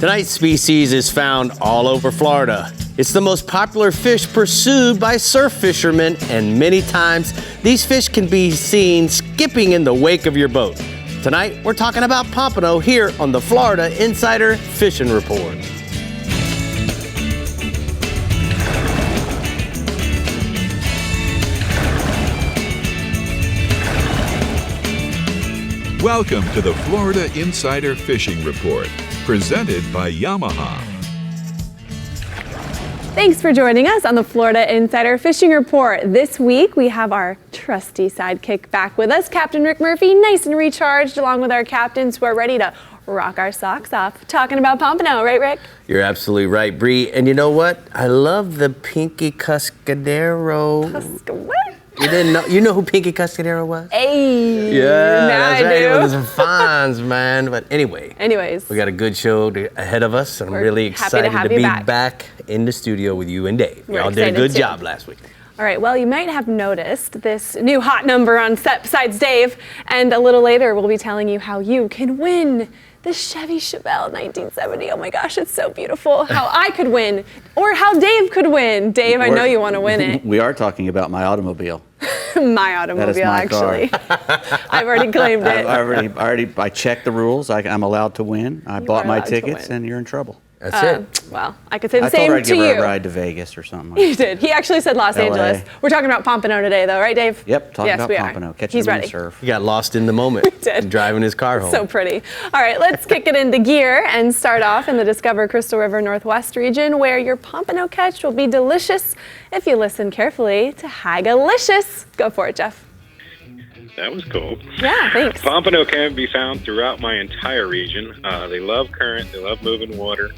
Tonight's species is found all over Florida. It's the most popular fish pursued by surf fishermen, and many times these fish can be seen skipping in the wake of your boat. Tonight, we're talking about pompano here on the Florida Insider Fishing Report. Welcome to the Florida Insider Fishing Report, presented by Yamaha. Thanks for joining us on the Florida Insider Fishing Report. This week we have our trusty sidekick back with us, Captain Rick Murphy, nice and recharged, along with our captains who are ready to rock our socks off, talking about pompano, right, Rick? You're absolutely right, Brie. And you know what? I love the Pinky Cascadero. What? You didn't know? You know who Pinky Cascadero was? Hey, yeah, that's right. I do. It was some fines, man. But anyways, we got a good show ahead of us, and I'm really excited to be back in the studio with you and Dave. Y'all did a good job last week. All right, well, you might have noticed this new hot number on set besides Dave, and a little later we'll be telling you how you can win the Chevy Chevelle 1970. Oh my gosh, it's so beautiful. How I could win, or how Dave could win. Dave, I know you want to win it. We are talking about my automobile. My automobile, that is my actually. Car. I've already claimed it. I checked the rules. I'm allowed to win. I bought my tickets, and you're in trouble. That's it. Well, I could say the I same told her I'd to give you. her a ride to Vegas or something. You did. He actually said Los LA. Angeles. We're talking about pompano today, though, right, Dave? Yep, talking about we pompano. Are. He's ready. Surf. He got lost in the moment. We did. Driving his car home. So pretty. All right, let's kick it into gear and start off in the Discover Crystal River Northwest region, where your pompano catch will be delicious if you listen carefully to Hagalicious. Go for it, Jeff. That was cool. Yeah, thanks. Pompano can be found throughout my entire region. They love current. They love moving water.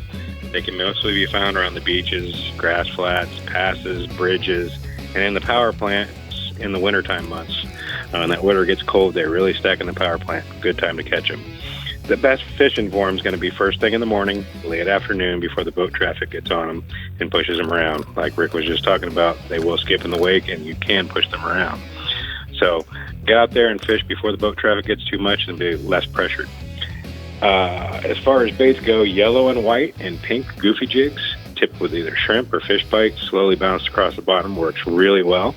They can mostly be found around the beaches, grass flats, passes, bridges, and in the power plants in the wintertime months. When that water gets cold, they really stack in the power plant. Good time to catch them. The best fishing for them is going to be first thing in the morning, late afternoon, before the boat traffic gets on them and pushes them around. Like Rick was just talking about, they will skip in the wake, and you can push them around. So get out there and fish before the boat traffic gets too much and be less pressured. As far as baits go, yellow and white and pink goofy jigs, tipped with either shrimp or fish bites, slowly bounced across the bottom, works really well.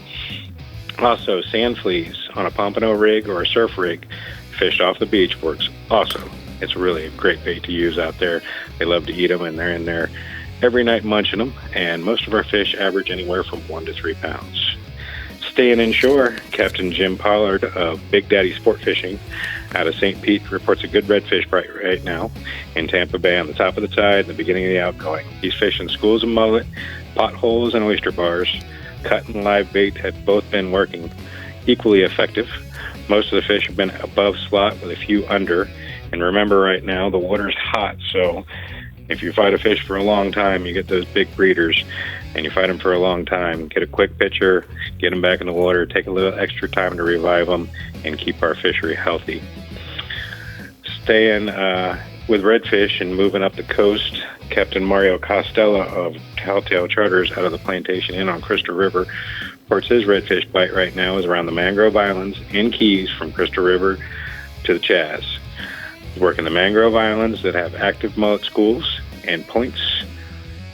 Also, sand fleas on a pompano rig or a surf rig fished off the beach works awesome. It's really a great bait to use out there. They love to eat them, and they're in there every night munching them, and most of our fish average anywhere from 1 to 3 pounds. Staying inshore, Captain Jim Pollard of Big Daddy Sport Fishing out of St. Pete reports a good redfish bite right now in Tampa Bay on the top of the tide and the beginning of the outgoing. He's fishing schools of mullet, potholes, and oyster bars. Cut and live bait have both been working equally effective. Most of the fish have been above slot with a few under. And remember, right now the water's hot, so if you fight a fish for a long time, you get those big breeders, and you fight them for a long time. Get a quick picture, get them back in the water, take a little extra time to revive them, and keep our fishery healthy. Staying with redfish and moving up the coast, Captain Mario Costello of Telltale Charters out of the Plantation Inn on Crystal River reports his redfish bite right now is around the Mangrove Islands and Keys from Crystal River to the Chaz. He's working the Mangrove Islands that have active mullet schools and points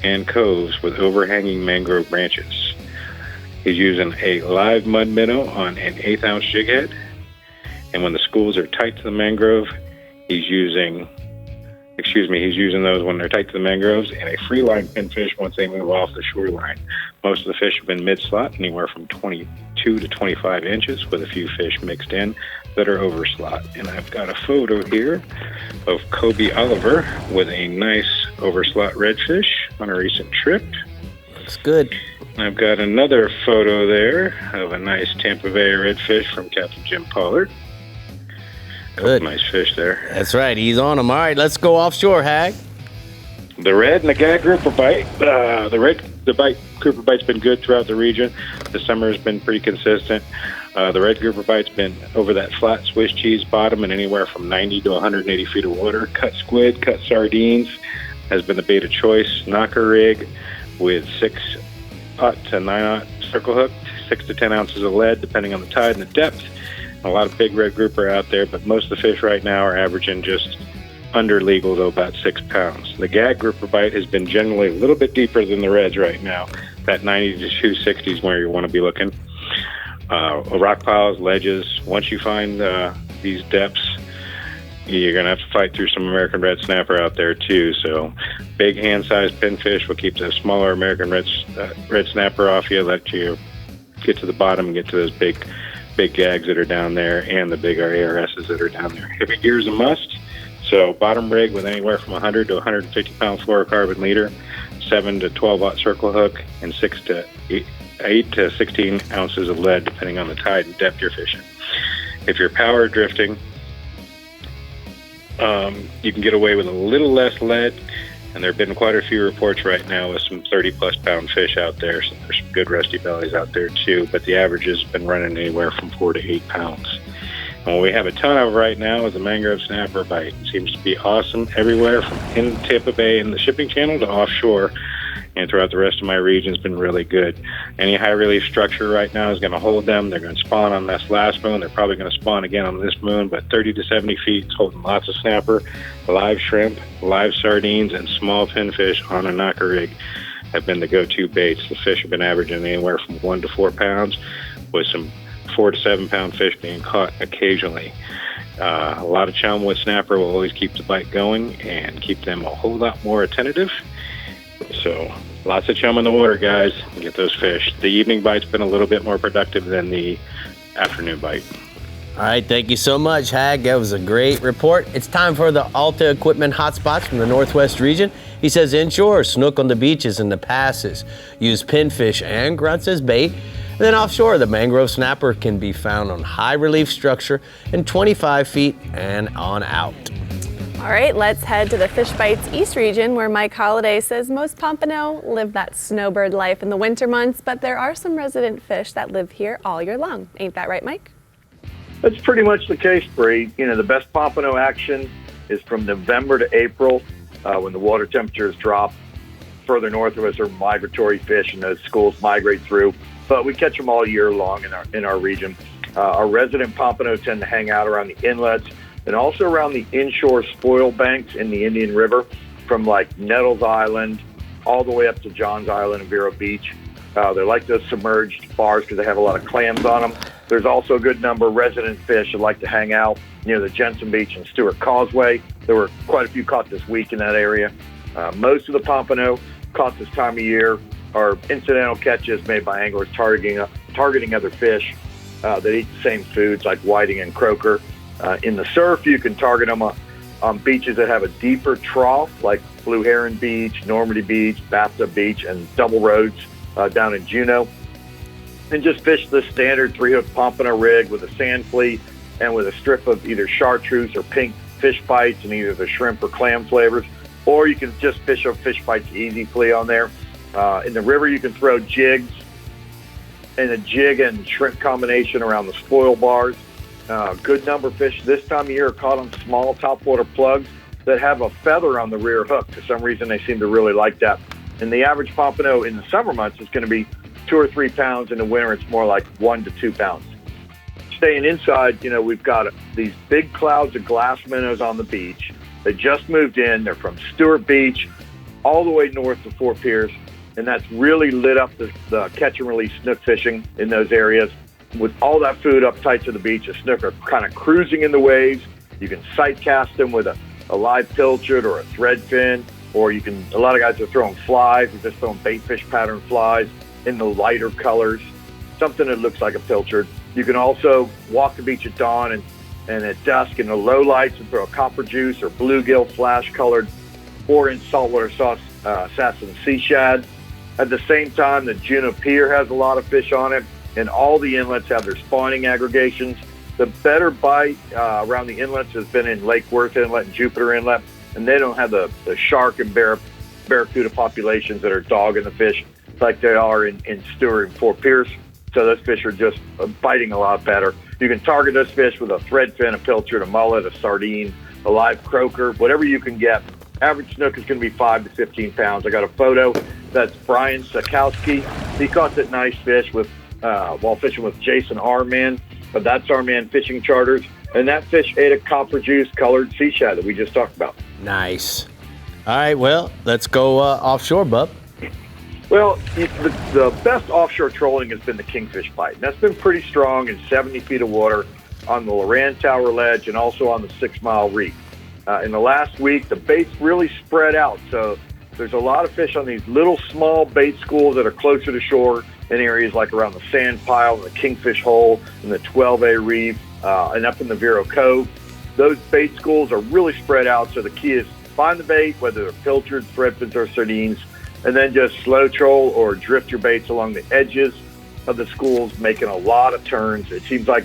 and coves with overhanging mangrove branches. He's using a live mud minnow on an 1/8 ounce jig head, and when the schools are tight to the mangrove, he's using those when they're tight to the mangroves, and a free line pinfish once they move off the shoreline. Most of the fish have been mid-slot, anywhere from 22 to 25 inches, with a few fish mixed in that are over slot. And I've got a photo here of Kobe Oliver with a nice over slot redfish on a recent trip. Looks good. I've got another photo there of a nice Tampa Bay redfish from Captain Jim Pollard. Good. Nice fish there. That's right. He's on them. All right, let's go offshore, Hag. The red and the gag grouper bite. The grouper bite's been good throughout the region. The summer has been pretty consistent. The red grouper bite's been over that flat Swiss cheese bottom and anywhere from 90 to 180 feet of water. Cut squid, cut sardines has been the bait of choice. Knocker rig with 6/0 to 9/0 circle hook, 6 to 10 ounces of lead, depending on the tide and the depth. A lot of big red grouper out there, but most of the fish right now are averaging just under legal, though, about 6 pounds. The gag grouper bite has been generally a little bit deeper than the reds right now. That 90 to 260 is where you want to be looking. Rock piles, ledges. Once you find these depths, you're going to have to fight through some American red snapper out there too. So big hand-sized pinfish will keep the smaller American red snapper off you, let you get to the bottom and get to those big gags that are down there and the big ARSs that are down there. Heavy gear is a must. So bottom rig with anywhere from 100 to 150 pound fluorocarbon leader, 7 to 12 aught circle hook, and 8 to 16 ounces of lead, depending on the tide and depth you're fishing. If you're power drifting, you can get away with a little less lead, and there have been quite a few reports right now with some 30-plus pound fish out there. So there's some good rusty bellies out there too, but the average has been running anywhere from 4 to 8 pounds. And what we have a ton of right now is the mangrove snapper bite. It seems to be awesome everywhere from in Tampa Bay in the shipping channel to offshore, and throughout the rest of my region has been really good. Any high relief structure right now is going to hold them. They're going to spawn on this last moon. They're probably going to spawn again on this moon, but 30 to 70 feet is holding lots of snapper, live shrimp, live sardines, and small pinfish on a knocker rig have been the go-to baits. The fish have been averaging anywhere from 1 to 4 pounds, with some 4 to 7 pound fish being caught occasionally. A lot of chum with snapper will always keep the bite going and keep them a whole lot more attentive. So lots of chum in the water, guys. Get those fish. The evening bite's been a little bit more productive than the afternoon bite. All right, thank you so much, Hag. That was a great report. It's time for the Alta Equipment hotspots from the Northwest region. He says inshore, snook on the beaches and the passes. Use pinfish and grunts as bait. And then offshore, the mangrove snapper can be found on high relief structure in 25 feet and on out. All right, let's head to the Fish Bites East region, where Mike Holliday says most pompano live that snowbird life in the winter months, but there are some resident fish that live here all year long. Ain't that right, Mike? That's pretty much the case, Brie. You know, the best pompano action is from November to April, when the water temperatures drop. Further north of us are migratory fish, and those schools migrate through. But we catch them all year long in our region. Our resident pompano tend to hang out around the inlets and also around the inshore spoil banks in the Indian River, from like Nettles Island all the way up to Johns Island and Vero Beach. They're like those submerged bars because they have a lot of clams on them. There's also a good number of resident fish that like to hang out near the Jensen Beach and Stewart Causeway. There were quite a few caught this week in that area. Most of the pompano caught this time of year are incidental catches made by anglers targeting other fish that eat the same foods like whiting and croaker. In the surf, you can target them on beaches that have a deeper trough, like Blue Heron Beach, Normandy Beach, Bathtub Beach, and Double Roads down in Juneau. And just fish the standard 3-hook pompano rig with a sand flea and with a strip of either chartreuse or pink fish bites and either the shrimp or clam flavors. Or you can just fish a Fish Bites Easy flea on there. In the river, you can throw jigs and a jig and shrimp combination around the spoil bars. Good number of fish this time of year are caught on small topwater plugs that have a feather on the rear hook. For some reason, they seem to really like that. And the average pompano in the summer months is going to be 2 or 3 pounds. In the winter, it's more like 1 to 2 pounds. Staying inside, you know, we've got these big clouds of glass minnows on the beach. They just moved in. They're from Stewart Beach all the way north to Fort Pierce. And that's really lit up the catch and release snook fishing in those areas. With all that food up tight to the beach, the snook are kind of cruising in the waves. You can sight cast them with a live pilchard or a thread fin, or a lot of guys are throwing flies. They're just throwing bait fish pattern flies in the lighter colors, something that looks like a pilchard. You can also walk the beach at dawn and at dusk in the low lights and throw a copper juice or bluegill flash colored 4-inch saltwater sauce assassin sea shad. At the same time, the Juneau Pier has a lot of fish on it, and all the inlets have their spawning aggregations. The better bite around the inlets has been in Lake Worth Inlet and Jupiter Inlet, and they don't have the shark and barracuda populations that are dogging the fish like they are in Stewart and Fort Pierce. So those fish are just biting a lot better. You can target those fish with a thread fin, a pilchard, a mullet, a sardine, a live croaker, whatever you can get. Average snook is going to be 5 to 15 pounds. I got a photo. That's Brian Sakowski. He caught that nice fish while fishing with Jason Arman, but that's Arman Fishing Charters. and that fish ate a copper juice colored sea shad that we just talked about. Nice. All right, well, let's go offshore, bub. Well, the best offshore trolling has been the kingfish bite, and that's been pretty strong in 70 feet of water on the Loran Tower Ledge and also on the 6 Mile Reef. In the last week, the baits really spread out, so there's a lot of fish on these little small bait schools that are closer to shore in areas like around the Sand Pile and the Kingfish Hole and the 12A Reef and up in the Vero Cove. Those bait schools are really spread out, so the key is find the bait, whether they're pilchards, threadfins, or sardines, and then just slow troll or drift your baits along the edges of the schools, making a lot of turns. It seems like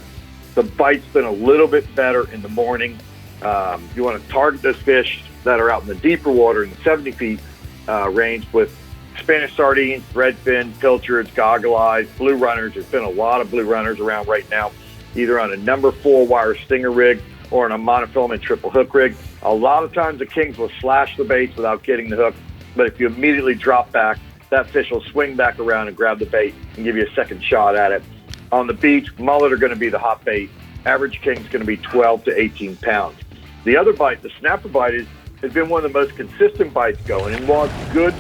the bite's been a little bit better in the morning. You want to target those fish that are out in the deeper water in the 70 feet range with Spanish sardines, threadfin, pilchards, goggle eyes, blue runners. There's been a lot of blue runners around right now, either on a number 4 wire stinger rig or on a monofilament triple hook rig. A lot of times the kings will slash the baits without getting the hook, but if you immediately drop back, that fish will swing back around and grab the bait and give you a second shot at it. On the beach, mullet are going to be the hot bait. Average king's going to be 12 to 18 pounds. The other bite, the snapper bite, has been one of the most consistent bites going. And while it's good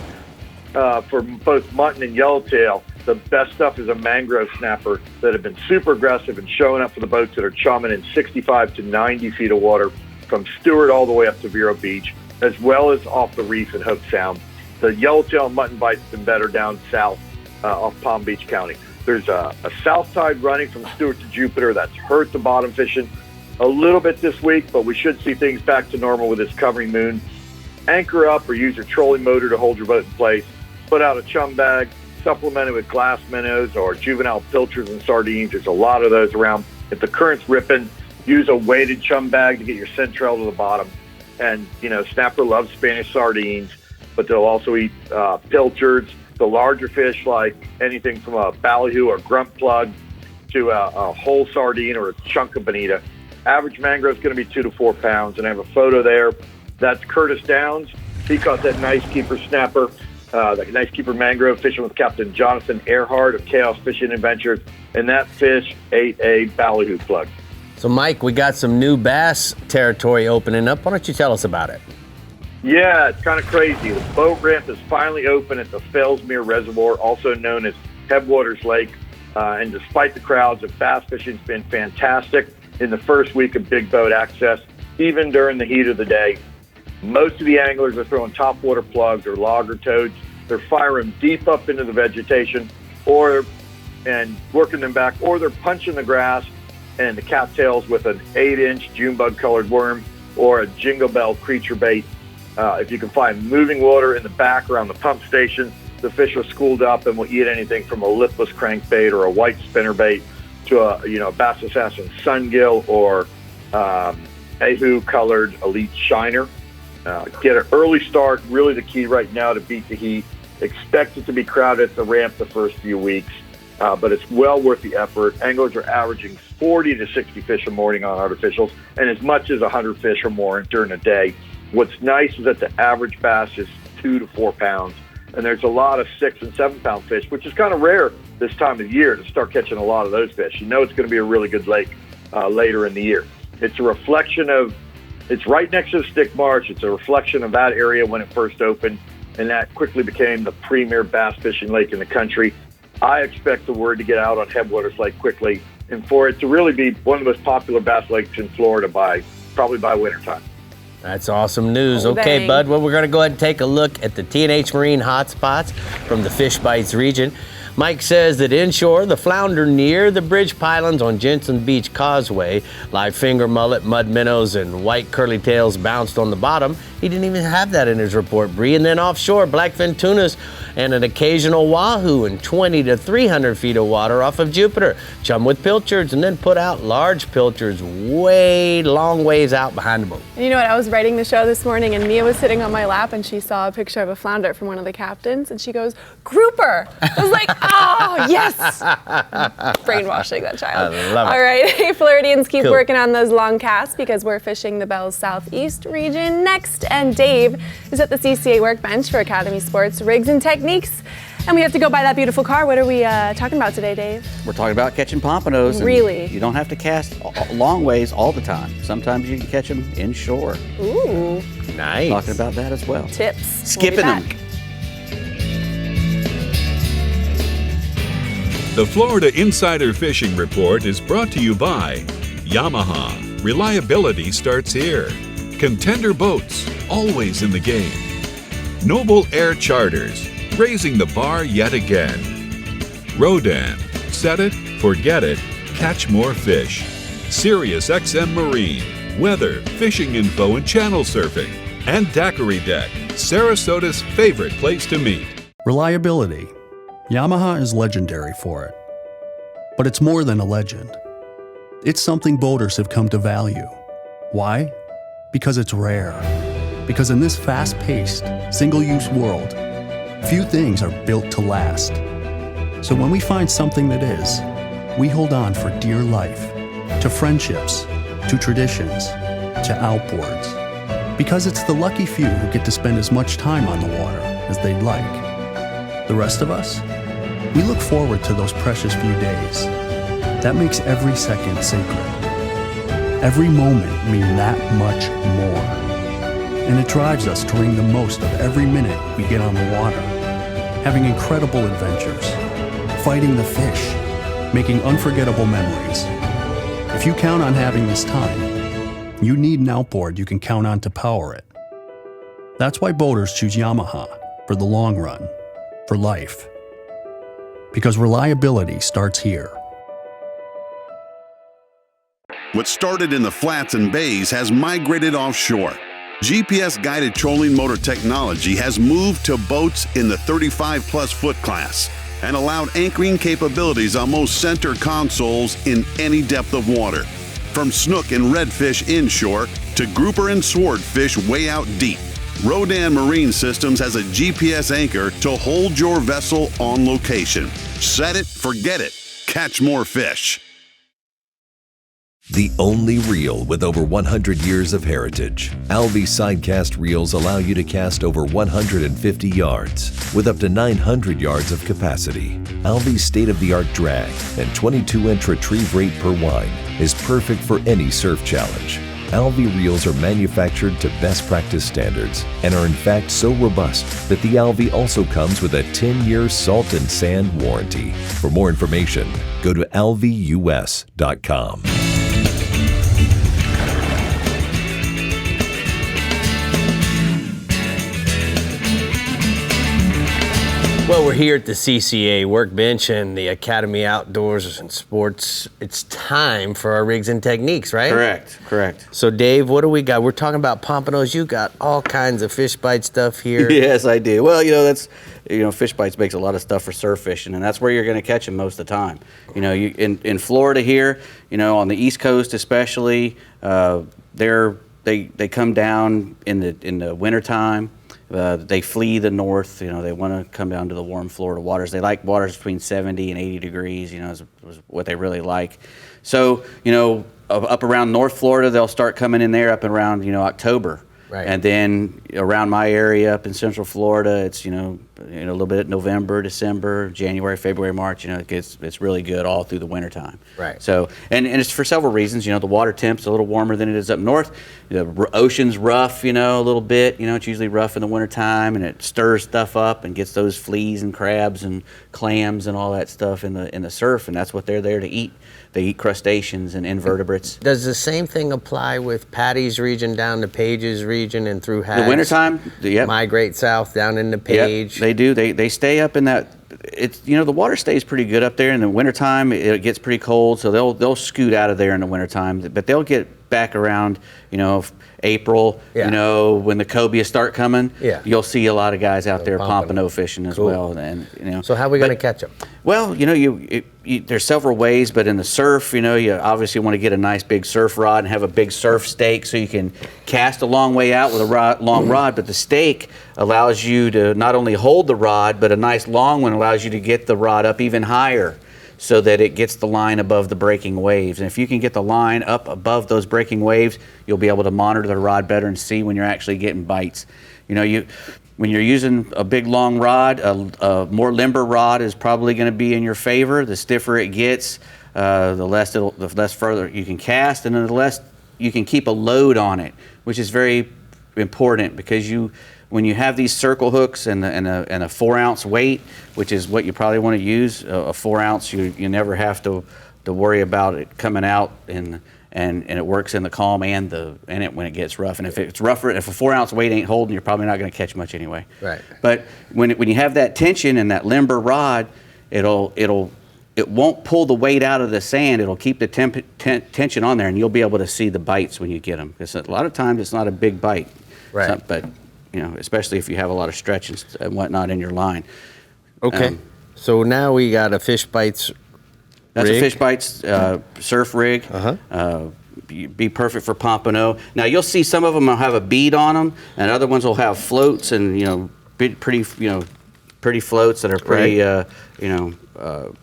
for both mutton and yellowtail, the best stuff is a mangrove snapper that have been super aggressive and showing up for the boats that are chumming in 65 to 90 feet of water from Stewart all the way up to Vero Beach, as well as off the reef in Hope Sound. The yellowtail mutton bite's been better down south off Palm Beach County. There's a south tide running from Stewart to Jupiter that's hurt the bottom fishing a little bit this week, but we should see things back to normal with this covering moon. Anchor up or use your trolling motor to hold your boat in place. Put out a chum bag, supplement it with glass minnows or juvenile pilchards and sardines. There's a lot of those around. If the current's ripping, use a weighted chum bag to get your centrale to the bottom. And, snapper loves Spanish sardines, but they'll also eat pilchards. The larger fish, like anything from a ballyhoo or grunt plug to a whole sardine or a chunk of bonita. Average mangrove is going to be 2 to 4 pounds, and I have a photo there. That's Curtis Downs. He caught that nice keeper snapper, that nice keeper mangrove fishing with Captain Jonathan Earhart of Chaos Fishing Adventures, and that fish ate a ballyhoo plug. So, Mike, we got some new bass territory opening up. Why don't you tell us about it? Yeah, it's kind of crazy. The boat ramp is finally open at the Fellsmere Reservoir, also known as Headwaters Lake. And despite the crowds, the bass fishing's been fantastic in the first week of big boat access, even during the heat of the day. Most of the anglers are throwing topwater plugs or logger toads. They're firing deep up into the vegetation and working them back, or they're punching the grass and the cattails with an 8-inch Junebug colored worm or a Jingle Bell creature bait. If you can find moving water in the back around the pump station, the fish are schooled up and will eat anything from a lipless crankbait or a white spinnerbait to a Bass Assassin sungill or Ahu colored elite shiner. Get an early start, really the key right now to beat the heat. Expect it to be crowded at the ramp the first few weeks, but it's well worth the effort. Anglers are averaging 40 to 60 fish a morning on artificials and as much as 100 fish or more during a day. What's nice is that the average bass is 2 to 4 pounds, and there's a lot of 6 and 7 pound fish, which is kind of rare this time of year to start catching a lot of those fish. It's going to be a really good lake later in the year. It's a reflection of, it's right next to the Stick Marsh. It's a reflection of that area when it first opened, and that quickly became the premier bass fishing lake in the country. I expect the word to get out on Headwaters Lake quickly, and for it to really be one of the most popular bass lakes in Florida probably by wintertime. That's awesome news. Oh, okay, dang. Bud, well, we're going to go ahead and take a look at the T&H Marine hotspots from the Fish Bites region. Mike says that inshore, the flounder near the bridge pylons on Jensen Beach Causeway, live finger mullet, mud minnows, and white curly tails bounced on the bottom. He didn't even have that in his report, Brie. And then offshore, blackfin tunas and an occasional wahoo in 20 to 300 feet of water off of Jupiter. Chum with pilchards and then put out large pilchards long ways out behind the boat. And you know what? I was writing the show this morning and Mia was sitting on my lap and she saw a picture of a flounder from one of the captains and she goes, "Grouper!" I was like, oh, yes! Brainwashing that child. I love it. All right, hey, Floridians, keep Cool. working on those long casts because we're fishing the Bell's Southeast region next. And Dave is at the CCA workbench for Academy Sports Rigs and Techniques. And we have to go buy that beautiful car. What are we talking about today, Dave? We're talking about catching pompanos. Really? You don't have to cast long ways all the time. Sometimes you can catch them inshore. Ooh. Nice. Talking about that as well. Tips. Skipping them. The Florida Insider Fishing Report is brought to you by Yamaha. Reliability starts here. Contender Boats, always in the game. Noble Air Charters, raising the bar yet again. Rodan, set it, forget it, catch more fish. Sirius XM Marine, weather, fishing info, and channel surfing. And Daiquiri Deck, Sarasota's favorite place to meet. Reliability. Yamaha is legendary for it. But it's more than a legend. It's something boaters have come to value. Why? Because it's rare. Because in this fast-paced, single-use world, few things are built to last. So when we find something that is, we hold on for dear life, to friendships, to traditions, to outboards. Because it's the lucky few who get to spend as much time on the water as they'd like. The rest of us? We look forward to those precious few days. That makes every second sacred. Every moment mean that much more. And it drives us to wring the most of every minute we get on the water, having incredible adventures, fighting the fish, making unforgettable memories. If you count on having this time, you need an outboard you can count on to power it. That's why boaters choose Yamaha for the long run, for life. Because reliability starts here. What started in the flats and bays has migrated offshore. GPS-guided trolling motor technology has moved to boats in the 35-plus foot class and allowed anchoring capabilities on most center consoles in any depth of water, from snook and redfish inshore to grouper and swordfish way out deep. Rodan Marine Systems has a GPS anchor to hold your vessel on location. Set it, forget it, catch more fish. The only reel with over 100 years of heritage. Alvi Sidecast reels allow you to cast over 150 yards with up to 900 yards of capacity. Alvi's state-of-the-art drag and 22-inch retrieve rate per wine is perfect for any surf challenge. Alvi reels are manufactured to best practice standards and are in fact so robust that the Alvi also comes with a 10-year salt and sand warranty. For more information, go to alvius.com. Well, we're here at the CCA Workbench and the Academy Outdoors and Sports. It's time for our rigs and techniques, right? Correct. So, Dave, what do we got? We're talking about pompanos. You got all kinds of fish bite stuff here. Yes, I do. Well, fish bites makes a lot of stuff for surf fishing, and that's where you're going to catch them most of the time. In Florida here, on the East Coast especially, they come down in the wintertime. They flee the north. They want to come down to the warm Florida waters. They like waters between 70 and 80 degrees, is what they really like. So, up around North Florida, they'll start coming in there up around, October. Right. And then around my area up in Central Florida, it's, a little bit November, December, January, February, March, it's really good all through the wintertime. Right. So, and it's for several reasons. The water temp's a little warmer than it is up north. The ocean's rough, a little bit. It's usually rough in the wintertime, and it stirs stuff up and gets those fleas and crabs and clams and all that stuff in the surf, and that's what they're there to eat. They eat crustaceans and invertebrates. Does the same thing apply with Patty's region down to Page's region and through Hags? The wintertime, yep. Migrate south down into Page. Yep, they do. They stay up in that. It's the water stays pretty good up there. In the wintertime, it gets pretty cold, so they'll scoot out of there in the wintertime. But they'll get back around, April, when the cobia start coming. Yeah. You'll see a lot of guys out there pompano fishing as well. And So how are we going to catch them? Well, there's several ways, but in the surf, you obviously want to get a nice big surf rod and have a big surf stake so you can cast a long way out with a long rod, but the stake allows you to not only hold the rod, but a nice long one allows you to get the rod up even higher so that it gets the line above the breaking waves. And if you can get the line up above those breaking waves, you'll be able to monitor the rod better and see when you're actually getting bites. when you're using a big long rod, a more limber rod is probably going to be in your favor. The stiffer it gets, the less further you can cast, and then the less you can keep a load on it, which is very important because when you have these circle hooks and a 4 ounce weight, which is what you probably want to use, a 4 ounce, you never have to worry about it coming out and it works in the calm and when it gets rough. And if it's rougher, if a 4 ounce weight ain't holding, you're probably not going to catch much anyway. Right. But when you have that tension and that limber rod, it won't pull the weight out of the sand. It'll keep the tension on there, and you'll be able to see the bites when you get them. Because a lot of times it's not a big bite. Right. But especially if you have a lot of stretch and whatnot in your line. Okay. So now we got a Fish Bites. That's rig. a Fish Bites surf rig. Be perfect for pompano. Now you'll see some of them will have a bead on them, and other ones will have floats and pretty floats that are pretty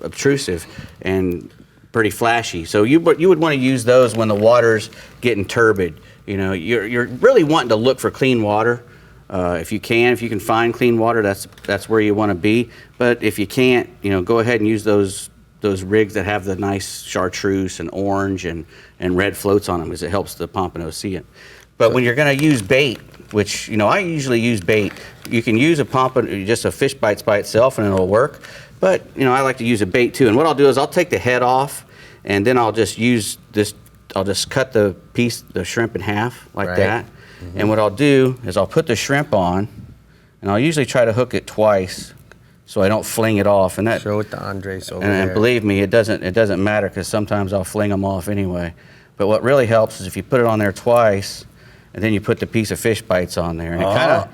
obtrusive and pretty flashy. So you would want to use those when the water's getting turbid. You're really wanting to look for clean water. If you can find clean water, that's where you want to be. But if you can't, go ahead and use those rigs that have the nice chartreuse and orange and red floats on them, because it helps the pompano see it. But when you're going to use bait, which I usually use bait, you can use a pompano, just a Fish Bites by itself, and it'll work. But I like to use a bait too. And what I'll do is I'll take the head off, and then I'll just use this. I'll just cut the shrimp in half like that. Mm-hmm. And what I'll do is I'll put the shrimp on, and I'll usually try to hook it twice, so I don't fling it off. And that show it to Andres over there. And believe me, it doesn't matter, because sometimes I'll fling them off anyway. But what really helps is if you put it on there twice, and then you put the piece of Fish Bites on there, and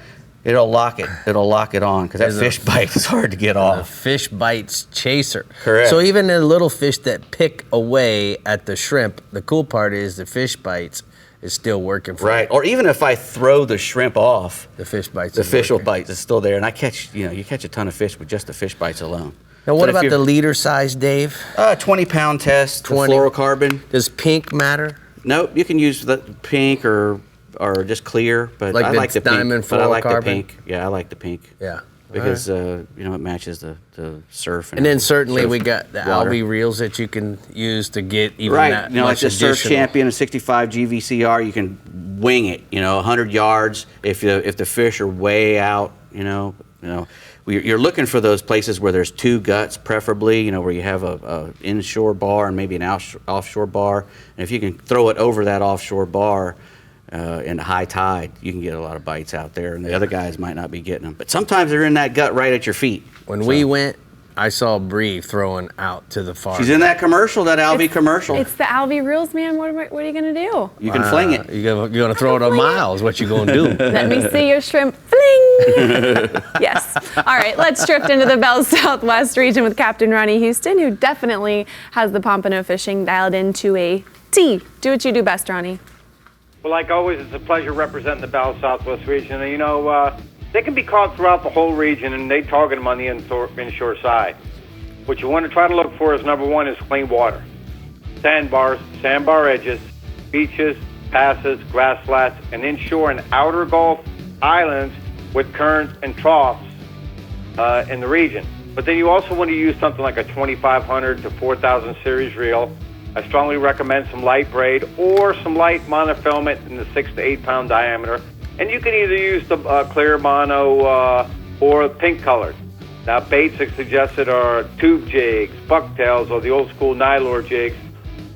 it'll lock it on, because that Fish Bite is hard to get off. A Fish Bites chaser. Correct. So even the little fish that pick away at the shrimp, the cool part is the Fish Bites is still working for right. Or even if I throw the shrimp off, the Fish Bites. The Fish Bites is still there, and I catch you catch a ton of fish with just the Fish Bites alone. Now what about the leader size, Dave? 20-pound test. 20. Fluorocarbon. Does pink matter? Nope. You can use the pink or just clear, but I like the diamond pink. But I like the fluorocarbon? pink. Yeah, I like the pink. Yeah. Because it matches the surf. And then certainly we got the Albi reels that you can use to get even that much like the additional. Surf Champion, a 65 GVCR, you can wing it. 100 yards if the fish are way out. You're looking for those places where there's two guts, preferably. Where you have a inshore bar and maybe an offshore bar. And if you can throw it over that offshore bar. In high tide, you can get a lot of bites out there, and the other guys might not be getting them. But sometimes they're in that gut right at your feet. When we went, I saw Brie throwing out to the far. She's in that commercial, that Albi commercial. It's the Albi reels, man. What are you going to do? You can fling it. You're gonna throw it a mile is what you're going to do. Let me see your shrimp. Fling! Yes. All right, let's drift into the Bell Southwest region with Captain Ronnie Houston, who definitely has the pompano fishing dialed into a T. Do what you do best, Ronnie. Well, like always, it's a pleasure representing the Bell Southwest region. They can be caught throughout the whole region, and they target them on the inshore side. What you want to try to look for is, number one, is clean water. Sandbars, sandbar edges, beaches, passes, grass flats, and inshore and outer Gulf islands with currents and troughs in the region. But then you also want to use something like a 2500 to 4000 series reel. I strongly recommend some light braid or some light monofilament in the 6 to 8 pound diameter. And you can either use the clear mono or pink colored. Now, baits that suggested are tube jigs, bucktails, or the old school nylure jigs.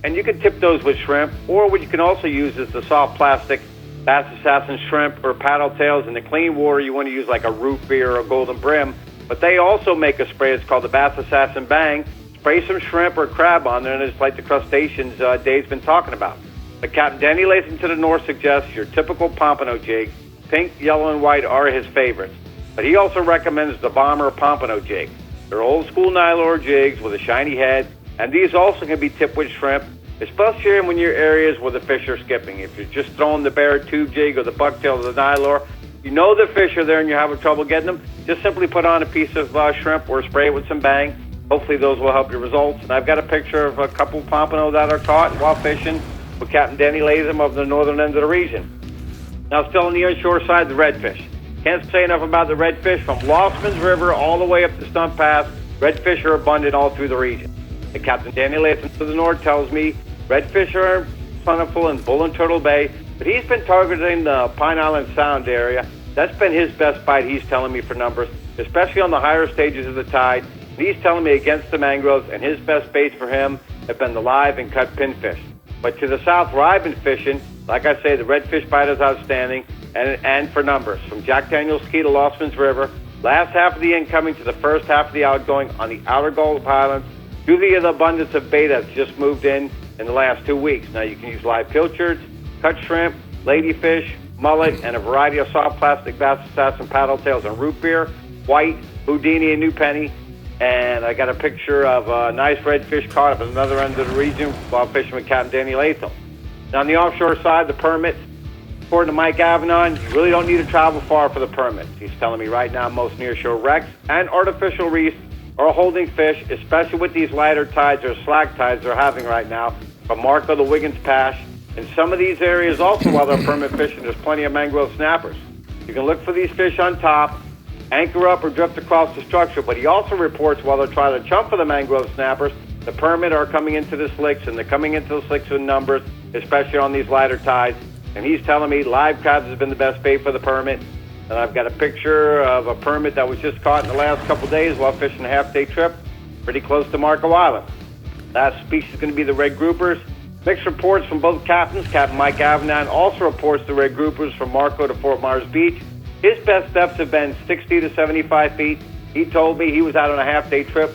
And you can tip those with shrimp, or what you can also use is the soft plastic Bass Assassin shrimp or paddle tails. In the clean water, you want to use like a root beer or a golden brim. But they also make a spray. It's called the Bass Assassin Bang. Spray some shrimp or crab on there, and it's like the crustaceans Dave's been talking about. But Captain Denny Latham to the north suggests your typical pompano jig. Pink, yellow, and white are his favorites. But he also recommends the Bomber Pompano jig. They're old school nylure jigs with a shiny head, and these also can be tipped with shrimp, especially when you're areas where the fish are skipping. If you're just throwing the bare tube jig or the bucktail or the nylure, you know the fish are there and you're having trouble getting them, just simply put on a piece of shrimp or spray it with some Bang. Hopefully those will help your results. And I've got a picture of a couple pompano that are caught while fishing with Captain Denny Latham of the northern end of the region. Now, still on the inshore side, the redfish. Can't say enough about the redfish from Lossman's River all the way up to Stump Pass. Redfish are abundant all through the region. And Captain Danny Latham to the north tells me redfish are plentiful in Bull and Turtle Bay, but he's been targeting the Pine Island Sound area. That's been his best bite, he's telling me, for numbers, especially on the higher stages of the tide. And he's telling me against the mangroves, and his best baits for him have been the live and cut pinfish. But to the south where I've been fishing, like I say, the redfish bite is outstanding, and for numbers. From Jack Daniels Key to Lossman's River, last half of the incoming to the first half of the outgoing on the outer Gulf Islands, due to the abundance of bait that's just moved in the last 2 weeks. Now you can use live pilchards, cut shrimp, ladyfish, mullet, and a variety of soft plastic bass, assassin, paddle tails, and root beer, white, Houdini, and new penny. And I got a picture of a nice redfish caught up at another end of the region while fishing with Captain Danny Latham. Now on the offshore side, the permits, according to Mike Avanon, you really don't need to travel far for the permits. He's telling me right now most nearshore wrecks and artificial reefs are holding fish, especially with these lighter tides or slack tides they're having right now, from Marco to Wiggins Pass. In some of these areas also, while they're permit fishing, there's plenty of mangrove snappers. You can look for these fish on top, anchor up or drift across the structure, but he also reports while they're trying to jump for the mangrove snappers, the permit are coming into the slicks, and they're coming into the slicks in numbers, especially on these lighter tides. And he's telling me live crabs has been the best bait for the permit. And I've got a picture of a permit that was just caught in the last couple days while fishing a half-day trip pretty close to Marco Island. Last species is going to be the red groupers. Mixed reports from both captains. Captain Mike Avanon also reports the red groupers from Marco to Fort Myers Beach. His best depths have been 60 to 75 feet. He told me he was out on a half-day trip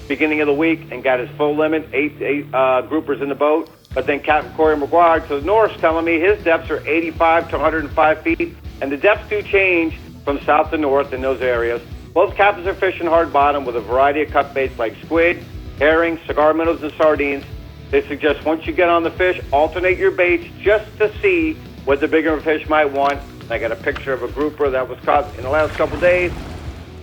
beginning of the week and got his full limit, eight groupers in the boat. But then Captain Corey McGuire to the north is telling me his depths are 85 to 105 feet. And the depths do change from south to north in those areas. Both captains are fishing hard bottom with a variety of cut baits like squid, herring, cigar minnows, and sardines. They suggest once you get on the fish, alternate your baits just to see what the bigger fish might want. I got a picture of a grouper that was caught in the last couple days.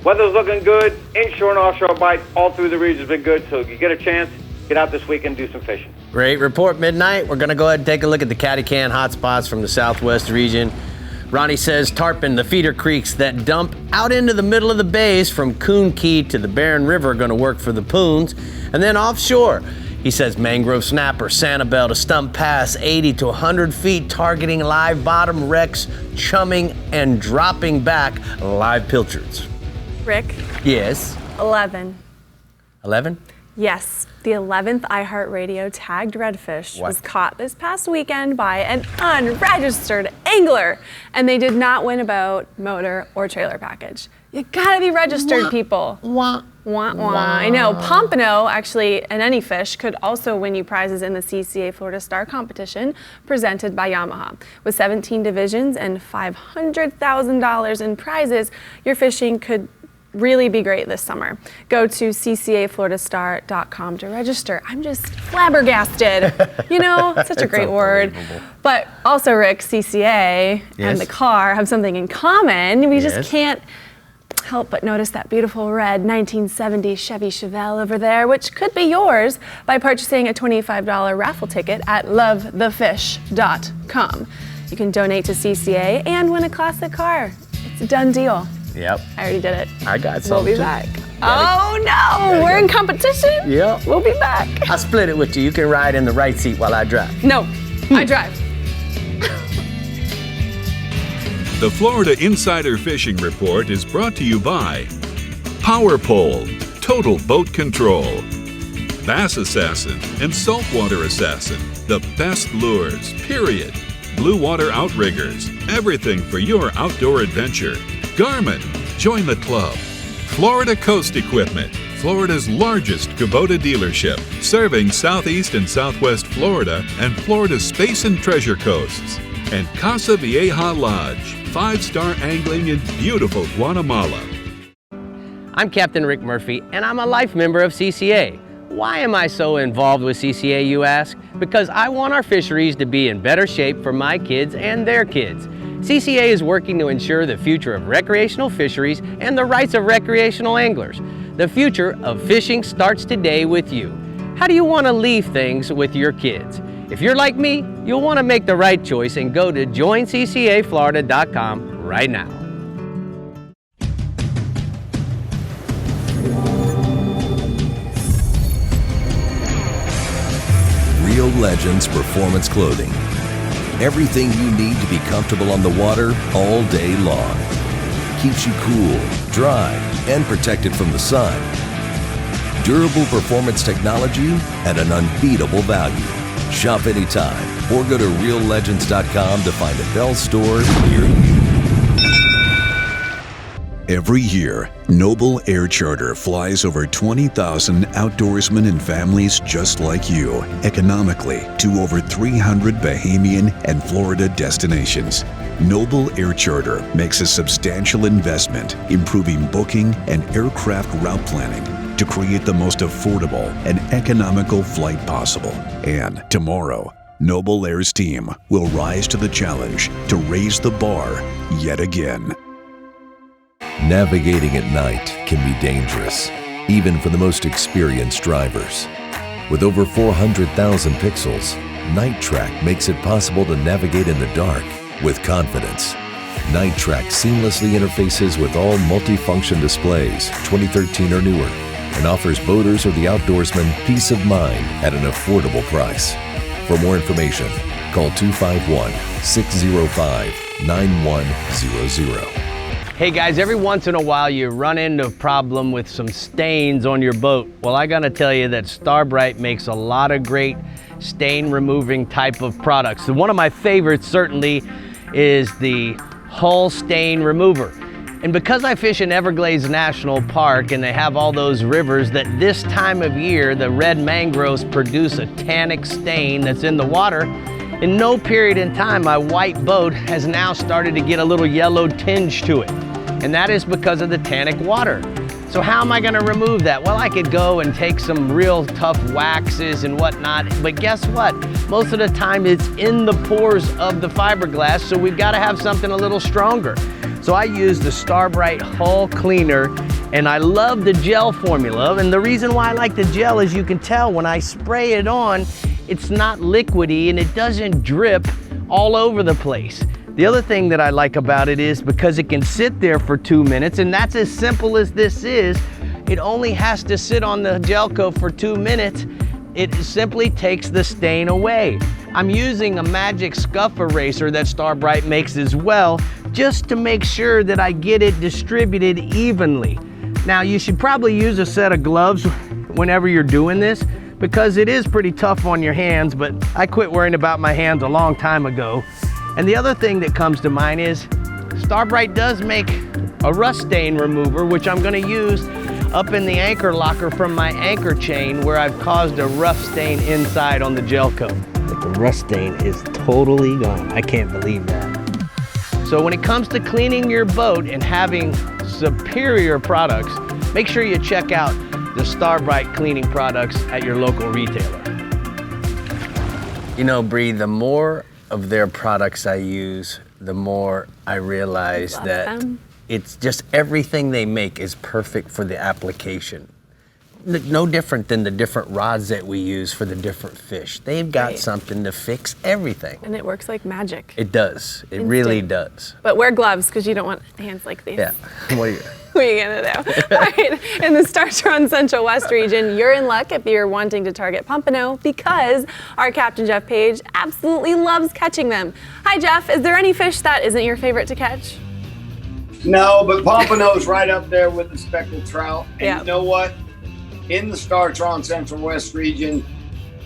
Weather's looking good. Inshore and offshore bites all through the region has been good. So if you get a chance, get out this weekend and do some fishing. Great report, Midnight. We're going to go ahead and take a look at the catty can hotspots from the southwest region. Ronnie says tarpon, the feeder creeks that dump out into the middle of the bays from Coon Key to the Barren River are going to work for the poons. And then offshore, he says mangrove snapper, Sanibel to Stump Pass, 80 to 100 feet, targeting live bottom wrecks, chumming and dropping back live pilchards. Rick? Yes? 11. 11? Yes. The 11th iHeartRadio tagged redfish was caught this past weekend by an unregistered angler, and they did not win a boat, motor, or trailer package. You gotta be registered, people. Wah, wah. I know. Pompano, actually, and any fish could also win you prizes in the CCA Florida Star competition presented by Yamaha. With 17 divisions and $500,000 in prizes, your fishing could really be great this summer. Go to ccafloridastar.com to register. I'm just flabbergasted. You know, such a great word. But also, Rick, CCA and the car have something in common. We just can't help but notice that beautiful red 1970 Chevy Chevelle over there, which could be yours by purchasing a $25 raffle ticket at lovethefish.com. You can donate to CCA and win a classic car. It's a done deal. Yep. I already did it. I got something. We'll be back. Oh no, we're in competition? Yep. We'll be back. I'll split it with you. You can ride in the right seat while I drive. No, I drive. The Florida Insider Fishing Report is brought to you by Power Pole, Total Boat Control, Bass Assassin and Saltwater Assassin, the best lures, period. Blue Water Outriggers, everything for your outdoor adventure. Garmin, join the club. Florida Coast Equipment, Florida's largest Kubota dealership, serving Southeast and Southwest Florida and Florida's Space and Treasure Coasts. And Casa Vieja Lodge, 5-star angling in beautiful Guatemala. I'm Captain Rick Murphy, and I'm a life member of CCA. Why am I so involved with CCA, you ask? Because I want our fisheries to be in better shape for my kids and their kids. CCA is working to ensure the future of recreational fisheries and the rights of recreational anglers. The future of fishing starts today with you. How do you want to leave things with your kids? If you're like me, you'll want to make the right choice and go to joinccaflorida.com right now. Real Legends Performance Clothing. Everything you need to be comfortable on the water all day long. Keeps you cool, dry, and protected from the sun. Durable performance technology at an unbeatable value. Shop anytime or go to reallegends.com to find a Bell store near you. Every year, Noble Air Charter flies over 20,000 outdoorsmen and families just like you economically to over 300 Bahamian and Florida destinations. Noble Air Charter makes a substantial investment improving booking and aircraft route planning to create the most affordable and economical flight possible. And tomorrow, Noble Air's team will rise to the challenge to raise the bar yet again. Navigating at night can be dangerous, even for the most experienced drivers. With over 400,000 pixels, Night Track makes it possible to navigate in the dark with confidence. Night Track seamlessly interfaces with all multifunction displays, 2013 or newer, and offers boaters or the outdoorsman peace of mind at an affordable price. For more information, call 251-605-9100. Hey guys, every once in a while you run into a problem with some stains on your boat. Well, I gotta tell you that Starbright makes a lot of great stain removing type of products. So one of my favorites certainly is the hull stain remover. And because I fish in Everglades National Park and they have all those rivers that this time of year the red mangroves produce a tannic stain that's in the water, in no period in time my white boat has now started to get a little yellow tinge to it. And that is because of the tannic water. So how am I gonna remove that? Well, I could go and take some real tough waxes and whatnot, but guess what? Most of the time it's in the pores of the fiberglass, so we've gotta have something a little stronger. So I use the Starbright Hull Cleaner, and I love the gel formula. And the reason why I like the gel is you can tell when I spray it on, it's not liquidy and it doesn't drip all over the place. The other thing that I like about it is because it can sit there for 2 minutes, and that's as simple as this is. It only has to sit on the gel coat for 2 minutes. It simply takes the stain away. I'm using a magic scuff eraser that Starbright makes as well, just to make sure that I get it distributed evenly. Now you should probably use a set of gloves whenever you're doing this, because it is pretty tough on your hands, but I quit worrying about my hands a long time ago. And the other thing that comes to mind is Starbright does make a rust stain remover, which I'm gonna use up in the anchor locker from my anchor chain where I've caused a rough stain inside on the gel coat. But the rust stain is totally gone. I can't believe that. So when it comes to cleaning your boat and having superior products, make sure you check out the Starbright cleaning products at your local retailer. You know, Brie, the more of their products I use, the more I realize that it's just everything they make is perfect for the application. No different than the different rods that we use for the different fish. They've got something to fix everything. And it works like magic. It does. It really does. But wear gloves because you don't want hands like these. Yeah. What are you? What are you gonna do? All right, in the Startron Central West region, you're in luck if you're wanting to target pompano because our Captain Jeff Page absolutely loves catching them. Hi Jeff, is there any fish that isn't your favorite to catch? No, but pompano's right up there with the speckled trout. And you know what? In the Startron Central West region,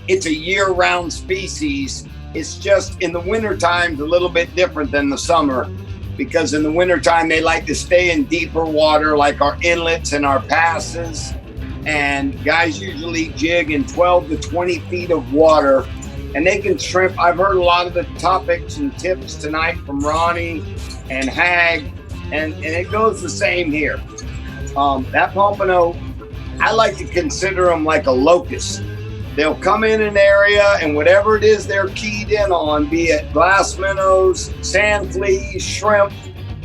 it's a year-round species. It's just in the wintertime, it's a little bit different than the summer, because in the wintertime, they like to stay in deeper water, like our inlets and our passes. And guys usually jig in 12 to 20 feet of water, and they can shrimp. I've heard a lot of the topics and tips tonight from Ronnie and Hag, and it goes the same here. That pompano, I like to consider them like a locust. They'll come in an area, and whatever it is they're keyed in on, be it glass minnows, sand fleas, shrimp,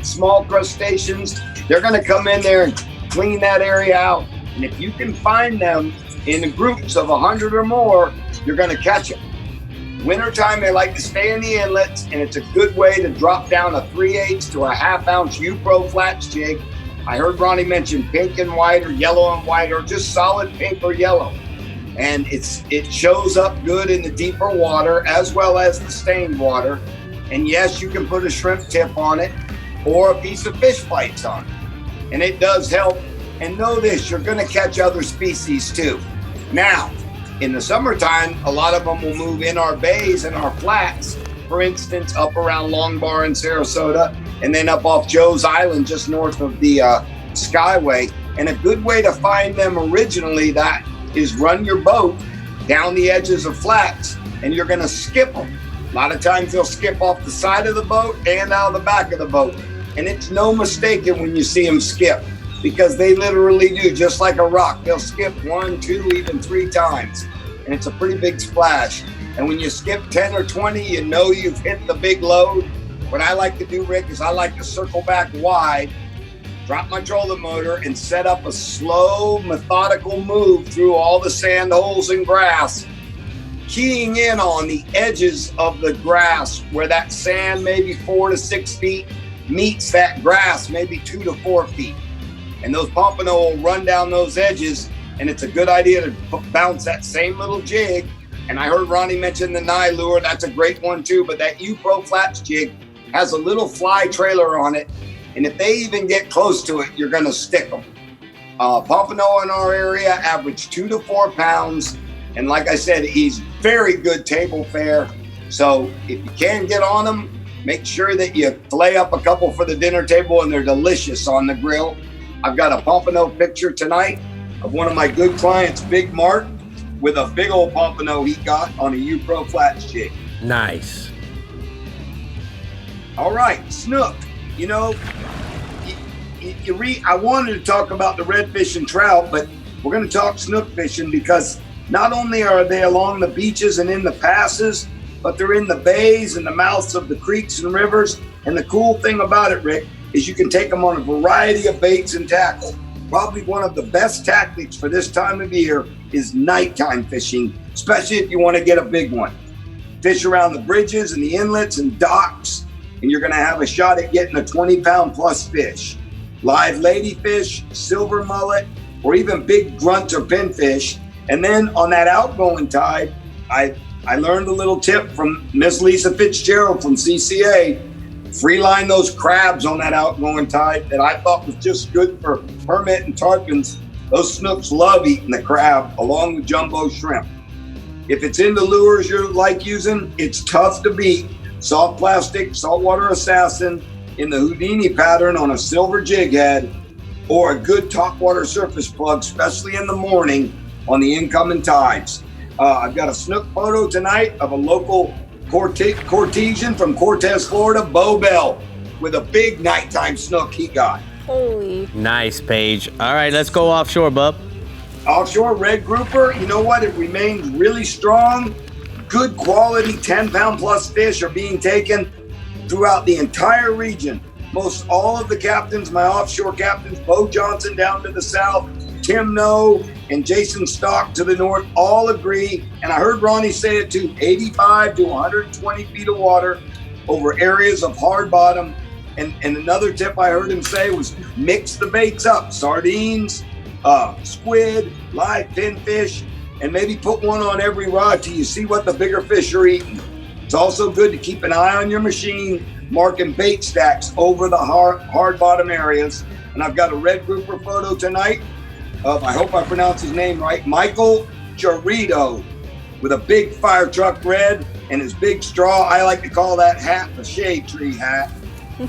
small crustaceans, they're gonna come in there and clean that area out. And if you can find them in groups of 100 or more, you're gonna catch them. Wintertime, they like to stay in the inlets, and it's a good way to drop down a 3/8 to a 1/2 ounce U-Pro flats jig. I heard Ronnie mention pink and white or yellow and white, or just solid pink or yellow. and it shows up good in the deeper water as well as the stained water. And yes, you can put a shrimp tip on it or a piece of fish bites on it, and it does help. And know this, you're going to catch other species too. Now, in the summertime, a lot of them will move in our bays and our flats, for instance, up around Long Bar in Sarasota, and then up off Joe's Island just north of the Skyway. And a good way to find them originally, that is run your boat down the edges of flats, and you're going to skip them. A lot of times they'll skip off the side of the boat and out of the back of the boat. And it's no mistaking when you see them skip, because they literally do, just like a rock. They'll skip 1, 2, even 3 times. And it's a pretty big splash. And when you skip 10 or 20, you know you've hit the big load. What I like to do, Rick, is I like to circle back wide, drop my trolling motor, and set up a slow, methodical move through all the sand holes and grass, keying in on the edges of the grass where that sand, maybe 4 to 6 feet, meets that grass, maybe 2 to 4 feet. And those pompano will run down those edges, and it's a good idea to bounce that same little jig. And I heard Ronnie mention the Nye lure. That's a great one too, but that U-Pro Flats jig has a little fly trailer on it, and if they even get close to it, you're gonna stick them. Pompano in our area average 2 to 4 pounds, and like I said, he's very good table fare. So if you can get on them, make sure that you fillet up a couple for the dinner table, and they're delicious on the grill. I've got a pompano picture tonight of one of my good clients, Big Mark, with a big old pompano he got on a U-Pro Flats jig. Nice. All right, snook. You know, I wanted to talk about the redfish and trout, but we're going to talk snook fishing, because not only are they along the beaches and in the passes, but they're in the bays and the mouths of the creeks and rivers. And the cool thing about it, Rick, is you can take them on a variety of baits and tackle. Probably one of the best tactics for this time of year is nighttime fishing, especially if you want to get a big one. Fish around the bridges and the inlets and docks, and you're going to have a shot at getting a 20-pound plus fish. Live ladyfish, silver mullet, or even big grunt or pinfish. And then on that outgoing tide, I learned a little tip from Miss Lisa Fitzgerald from CCA. Free line those crabs on that outgoing tide that I thought was just good for permit and tarpons. Those snooks love eating the crab along with jumbo shrimp. If it's in the lures you like using, it's tough to beat. Soft plastic, saltwater assassin in the Houdini pattern on a silver jig head, or a good topwater surface plug, especially in the morning on the incoming tides. I've got a snook photo tonight of a local Cortesian from Cortez, Florida, Bo Bell, with a big nighttime snook he got. Holy. Nice, Paige. All right, let's go offshore, bub. Offshore red grouper, you know what? It remains really strong. Good quality 10-pound plus fish are being taken throughout the entire region. Most all of the captains, my offshore captains, Bo Johnson down to the south, Tim No, and Jason Stock to the north, all agree. And I heard Ronnie say it too, 85 to 120 feet of water over areas of hard bottom. And another tip I heard him say was mix the baits up, sardines, squid, live pinfish, and maybe put one on every rod till you see what the bigger fish are eating. It's also good to keep an eye on your machine, marking bait stacks over the hard bottom areas. And I've got a red grouper photo tonight of, I hope I pronounce his name right, Michael Jarito, with a big fire truck red and his big straw. I like to call that hat the shade tree hat,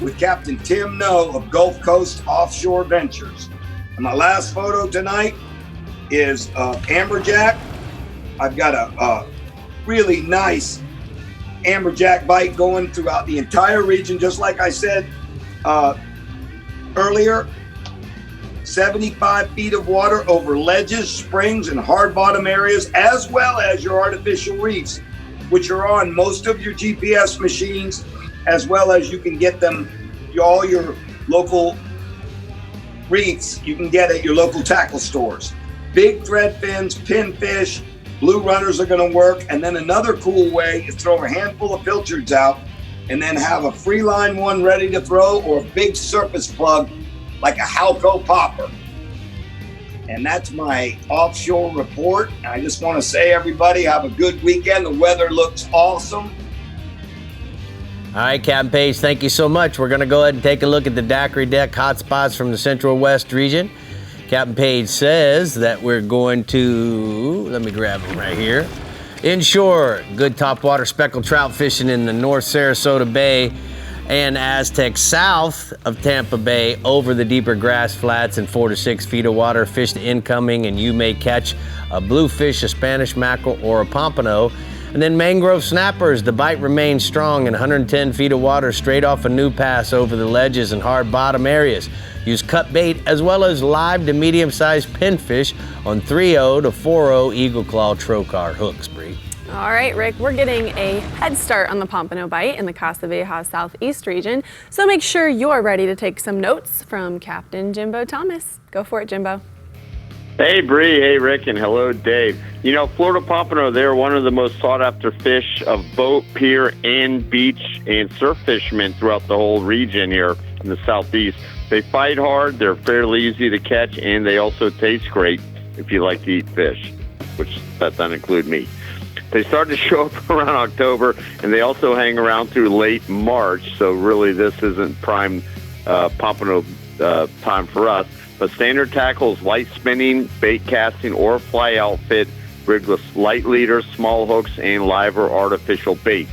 with Captain Tim No of Gulf Coast Offshore Ventures. And my last photo tonight is amberjack. I've got a really nice amberjack bite going throughout the entire region, just like I said earlier. 75 feet of water over ledges, springs, and hard bottom areas, as well as your artificial reefs, which are on most of your GPS machines, as well as you can get them, all your local reefs you can get at your local tackle stores. Big thread fins, pinfish, blue runners are going to work. And then another cool way is throw a handful of pilchards out and then have a free line one ready to throw, or a big surface plug like a Halco popper. And that's my offshore report. I just want to say, everybody, have a good weekend. The weather looks awesome. All right, Captain Page, thank you so much. We're going to go ahead and take a look at the daiquiri deck hotspots from the Central West region. Captain Page says that we're going to, let me grab them right here. Inshore, good topwater speckled trout fishing in the North Sarasota Bay and Aztec south of Tampa Bay over the deeper grass flats and 4 to 6 feet of water. Fish incoming, and you may catch a bluefish, a Spanish mackerel, or a pompano. And then mangrove snappers, the bite remains strong in 110 feet of water straight off a new pass over the ledges and hard bottom areas. Use cut bait as well as live to medium-sized pinfish on 3.0 to 4.0 Eagle Claw trocar hooks, Brie. All right, Rick, we're getting a head start on the pompano bite in the Costa Vieja Southeast region, so make sure you're ready to take some notes from Captain Jimbo Thomas. Go for it, Jimbo. Hey, Bree. Hey, Rick. And hello, Dave. You know, Florida pompano, they're one of the most sought-after fish of boat, pier, and beach and surf fishermen throughout the whole region here in the Southeast. They fight hard, they're fairly easy to catch, and they also taste great if you like to eat fish, which that doesn't include me. They start to show up around October, and they also hang around through late March, so really this isn't prime pompano time for us. But standard tackles, light spinning, bait casting, or fly outfit, rigged with light leaders, small hooks, and live or artificial bait.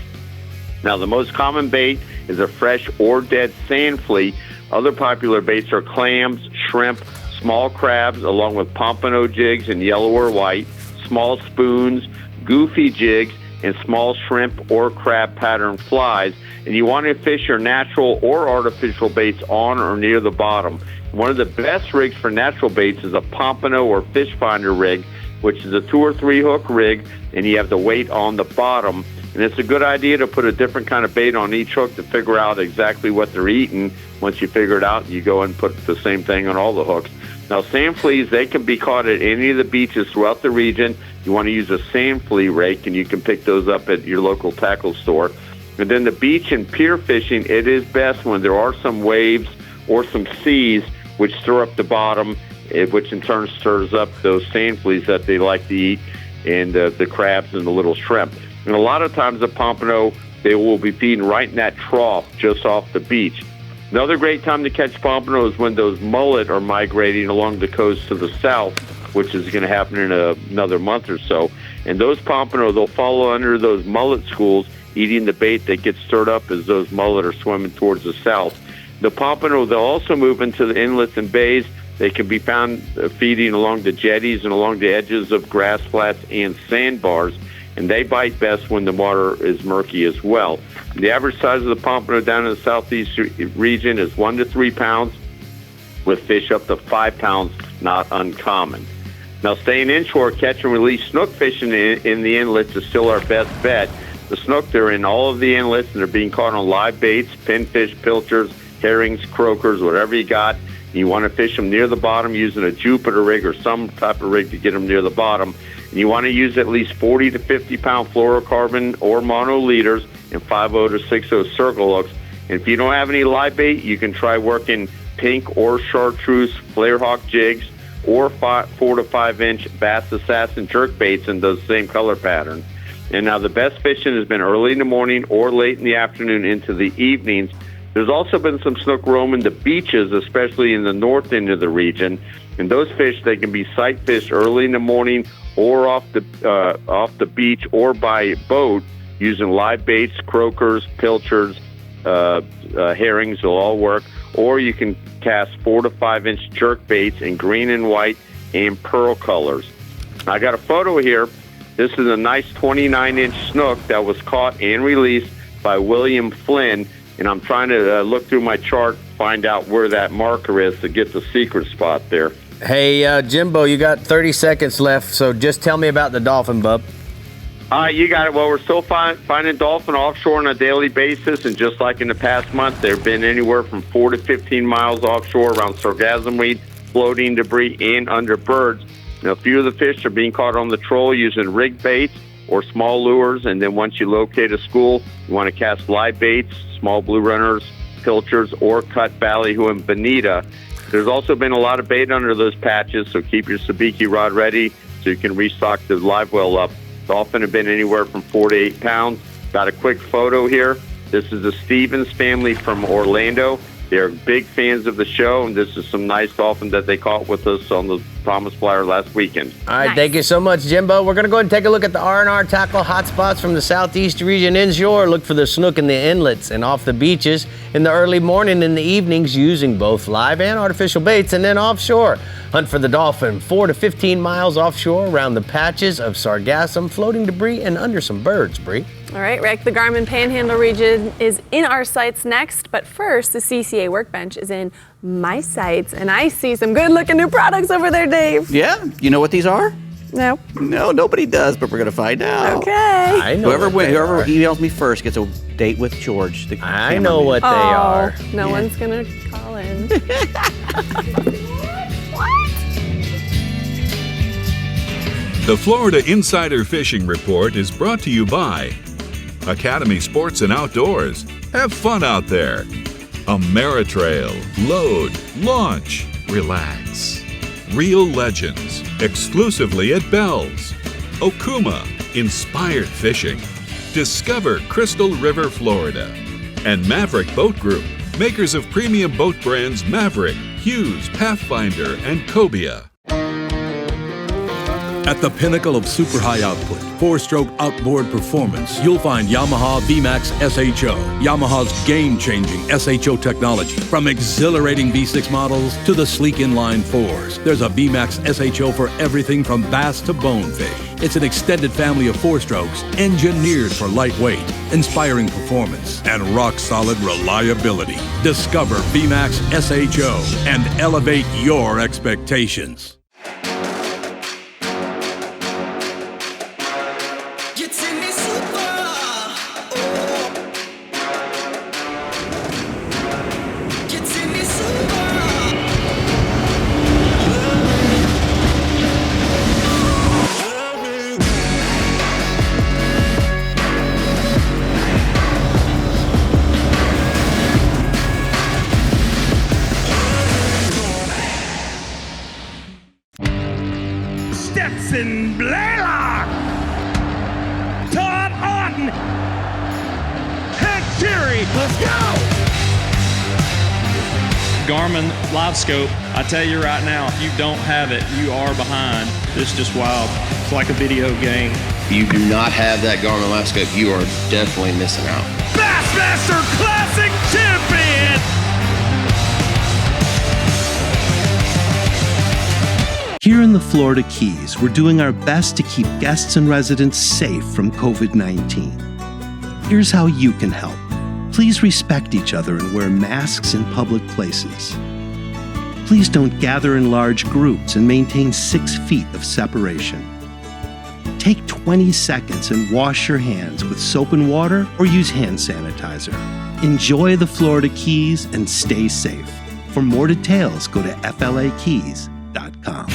Now, the most common bait is a fresh or dead sand flea. Other popular baits are clams, shrimp, small crabs, along with pompano jigs in yellow or white, small spoons, goofy jigs, and small shrimp or crab pattern flies. And you want to fish your natural or artificial baits on or near the bottom. One of the best rigs for natural baits is a pompano or fish finder rig, which is a 2 or 3 hook rig, and you have the weight on the bottom. And it's a good idea to put a different kind of bait on each hook to figure out exactly what they're eating. Once you figure it out, you go and put the same thing on all the hooks. Now, sand fleas, they can be caught at any of the beaches throughout the region. You want to use a sand flea rake, and you can pick those up at your local tackle store. And then the beach and pier fishing, it is best when there are some waves or some seas which stir up the bottom, which in turn stirs up those sand fleas that they like to eat, and the crabs and the little shrimp. And a lot of times the pompano, they will be feeding right in that trough just off the beach. Another great time to catch pompano is when those mullet are migrating along the coast to the south, which is going to happen in another month or so. And those pompano, they'll follow under those mullet schools, eating the bait that gets stirred up as those mullet are swimming towards the south. The pompano, they'll also move into the inlets and bays. They can be found feeding along the jetties and along the edges of grass flats and sandbars, and they bite best when the water is murky as well. The average size of the pompano down in the southeast region is 1 to 3 pounds, with fish up to 5 pounds, not uncommon. Now, staying inshore, catch and release snook fishing in the inlets is still our best bet. The snook, they're in all of the inlets, and they're being caught on live baits, pinfish, pilchers, herrings, croakers, whatever you got. You want to fish them near the bottom using a Jupiter rig or some type of rig to get them near the bottom. And you want to use at least 40 to 50 pound fluorocarbon or mono leaders and 5.0 to 6.0 circle hooks. And if you don't have any live bait, you can try working pink or chartreuse flare hawk jigs or 4 to 5 inch Bass Assassin jerk baits in those same color patterns. And now the best fishing has been early in the morning or late in the afternoon into the evenings. There's also been some snook roaming the beaches, especially in the north end of the region. And those fish, they can be sight fished early in the morning or off the beach or by boat using live baits, croakers, pilchards, herrings will all work. Or you can cast 4 to 5 inch jerk baits in green and white and pearl colors. I got a photo here. This is a nice 29-inch snook that was caught and released by William Flynn. And I'm trying to look through my chart, find out where that marker is to get the secret spot there. Hey, Jimbo, you got 30 seconds left, so just tell me about the dolphin, bub. You got it. Well, we're still finding dolphin offshore on a daily basis, and just like in the past month, they've been anywhere from 4 to 15 miles offshore around sargassum weed, floating debris, and under birds. Now, a few of the fish are being caught on the troll using rig baits or small lures, and then once you locate a school, you want to cast live baits, small blue runners, pilchers, or cut ballyhoo and bonita. There's also been a lot of bait under those patches, so keep your sabiki rod ready so you can restock the live well up. Dolphin have been anywhere from 4 to 8 pounds. Got a quick photo here. This is the Stevens family from Orlando. They're big fans of the show, and this is some nice dolphin that they caught with us on the Thomas Flyer last weekend. All right, Thank you so much, Jimbo. We're going to go ahead and take a look at the R&R tackle hotspots from the southeast region inshore. Look for the snook in the inlets and off the beaches in the early morning and the evenings using both live and artificial baits, and then offshore. Hunt for the dolphin 4 to 15 miles offshore around the patches of sargassum, floating debris, and under some birds, Brie. All right, Rick, the Garmin Panhandle region is in our sights next, but first, the CCA workbench is in my sights, and I see some good-looking new products over there, Dave. Yeah, you know what these are? No. No, nobody does, but we're going to find out. Okay. I know Whoever whoever emails me first gets a date with George. I know what they are. No one's going to call in. The Florida Insider Fishing Report is brought to you by Academy Sports and Outdoors. Have fun out there. Ameritrail. Load. Launch. Relax. Real Legends. Exclusively at Bell's. Okuma. Inspired Fishing. Discover Crystal River, Florida. And Maverick Boat Group. Makers of premium boat brands Maverick, Hughes, Pathfinder, and Cobia. At the pinnacle of super high output, 4-stroke outboard performance, you'll find Yamaha VMAX SHO. Yamaha's game-changing SHO technology. From exhilarating V6 models to the sleek inline 4s, there's a VMAX SHO for everything from bass to bonefish. It's an extended family of 4-strokes engineered for lightweight, inspiring performance, and rock-solid reliability. Discover VMAX SHO and elevate your expectations. Stetson Blaylock, Todd Otten, Hank Terry, let's go! Garmin Live Scope, I tell you right now, if you don't have it, you are behind. It's just wild. It's like a video game. If you do not have that Garmin Live Scope, you are definitely missing out. Bassmaster Classic Champion! Here in the Florida Keys, we're doing our best to keep guests and residents safe from COVID-19. Here's how you can help. Please respect each other and wear masks in public places. Please don't gather in large groups and maintain 6 feet of separation. Take 20 seconds and wash your hands with soap and water or use hand sanitizer. Enjoy the Florida Keys and stay safe. For more details, go to flakeys.com.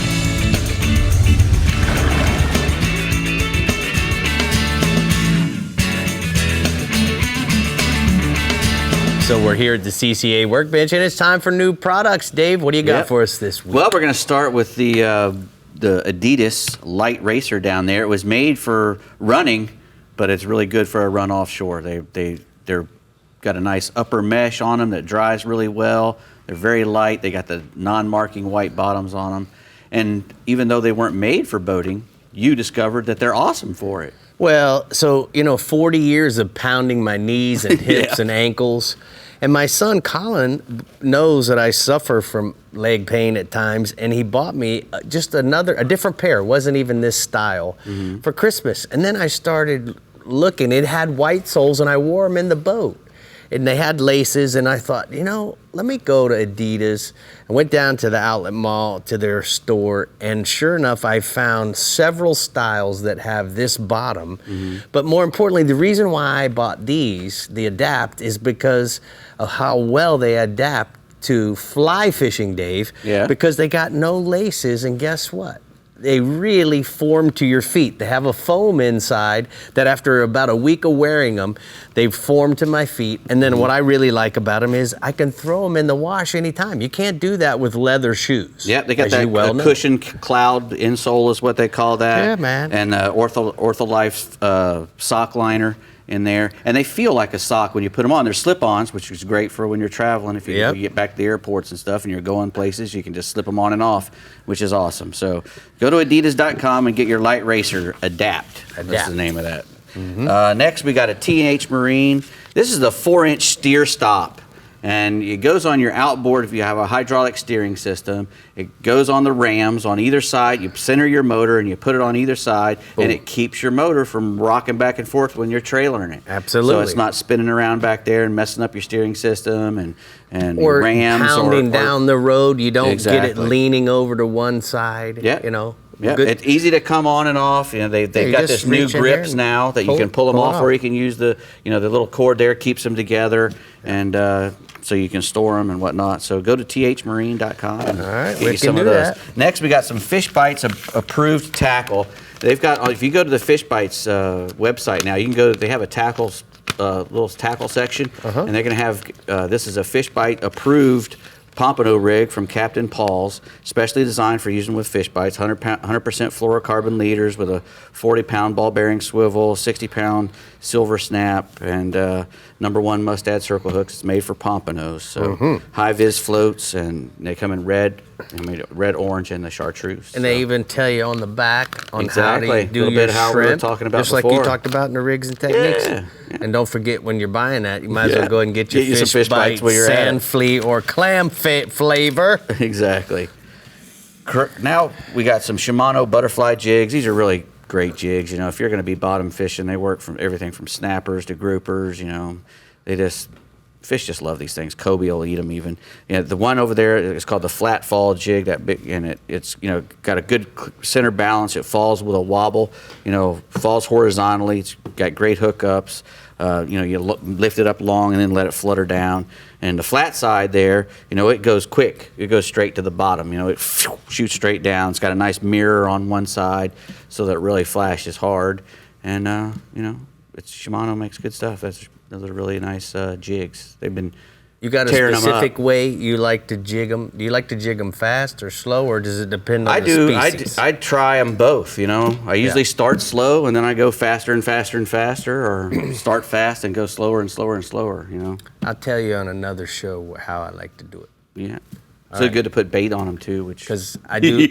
So we're here at the CCA workbench, and it's time for new products. Dave, what do you got for us this week? Well, we're going to start with the Adidas Light Racer down there. It was made for running, but it's really good for a run offshore. They're got a nice upper mesh on them that dries really well. They're very light. They got the non-marking white bottoms on them. And even though they weren't made for boating, you discovered that they're awesome for it. Well, so, 40 years of pounding my knees and hips and ankles. And my son, Colin, knows that I suffer from leg pain at times, and he bought me just a different pair. It wasn't even this style for Christmas. And then I started looking. It had white soles, and I wore them in the boat. And they had laces, and I thought, let me go to Adidas. I went down to the outlet mall, to their store, and sure enough, I found several styles that have this bottom. But more importantly, the reason why I bought these, the Adapt, is because of how well they adapt to fly fishing, Dave. Yeah. Because they got no laces, and guess what? they really form to your feet. They have a foam inside that after about a week of wearing them, they've formed to my feet. And then what I really like about them is I can throw them in the wash anytime. You can't do that with leather shoes. Yeah, they got that cushion cloud insole is what they call that. Yeah, man. And Ortholife sock liner in there, and they feel like a sock when you put them on. They're slip-ons, which is great for when you're traveling. If you get back to the airports and stuff and you're going places, you can just slip them on and off, which is awesome. So go to adidas.com and get your Light Racer Adapt. That's the name of that. Next, we got a TH Marine. This is the 4-inch steer stop. And it goes on your outboard if you have a hydraulic steering system. It goes on the rams on either side. You center your motor and you put it on either side, and it keeps your motor from rocking back and forth when you're trailering it. Absolutely. So it's not spinning around back there and messing up your steering system and or rams. Pounding down the road. You don't get it leaning over to one side. Yeah. You know. Yeah, it's easy to come on and off. You know, they've got this new grips now that you can pull them off, or you can use the the little cord there keeps them together, and so you can store them and whatnot. So go to thmarine.com and get you some of those. Next, we got some Fish Bites approved tackle. They've got, if you go to the Fish Bites website now, you can go. They have a little tackle section, and they're going to have this is a Fish Bite approved pompano rig from Captain Paul's, specially designed for using with fish bites. 100% fluorocarbon leaders with a 40-pound ball bearing swivel, 60-pound silver snap, and #1 must-add circle hooks. It's made for pompanos. So high-vis floats, and they come in red, orange, and the chartreuse. And they even tell you on the back on how to do your your how we were shrimp, talking about just before. like you talked about in the rigs and techniques. Yeah. And don't forget, when you're buying that, you might as well go ahead and get your some fish bites where you're sand flea or clam flavor. Exactly. Now we got some Shimano butterfly jigs. These are really great jigs. If you're going to be bottom fishing, they work from everything from snappers to groupers. Fish just love these things. Kobe will eat them even. The one over there is called the flat fall jig. That big, and it's got a good center balance. It falls with a wobble. Falls horizontally. It's got great hookups. You lift it up long and then let it flutter down. And the flat side there, it goes quick. It goes straight to the bottom. It shoots straight down. It's got a nice mirror on one side so that it really flashes hard. And Shimano makes good stuff. Those are really nice jigs. They've been You got a specific way you like to jig them? Do you like to jig them fast or slow, or does it depend on the species? I try them both, I usually start slow, and then I go faster and faster and faster, or start fast and go slower and slower and slower, I'll tell you on another show how I like to do it. Yeah. So good to put bait on them, too. Because I do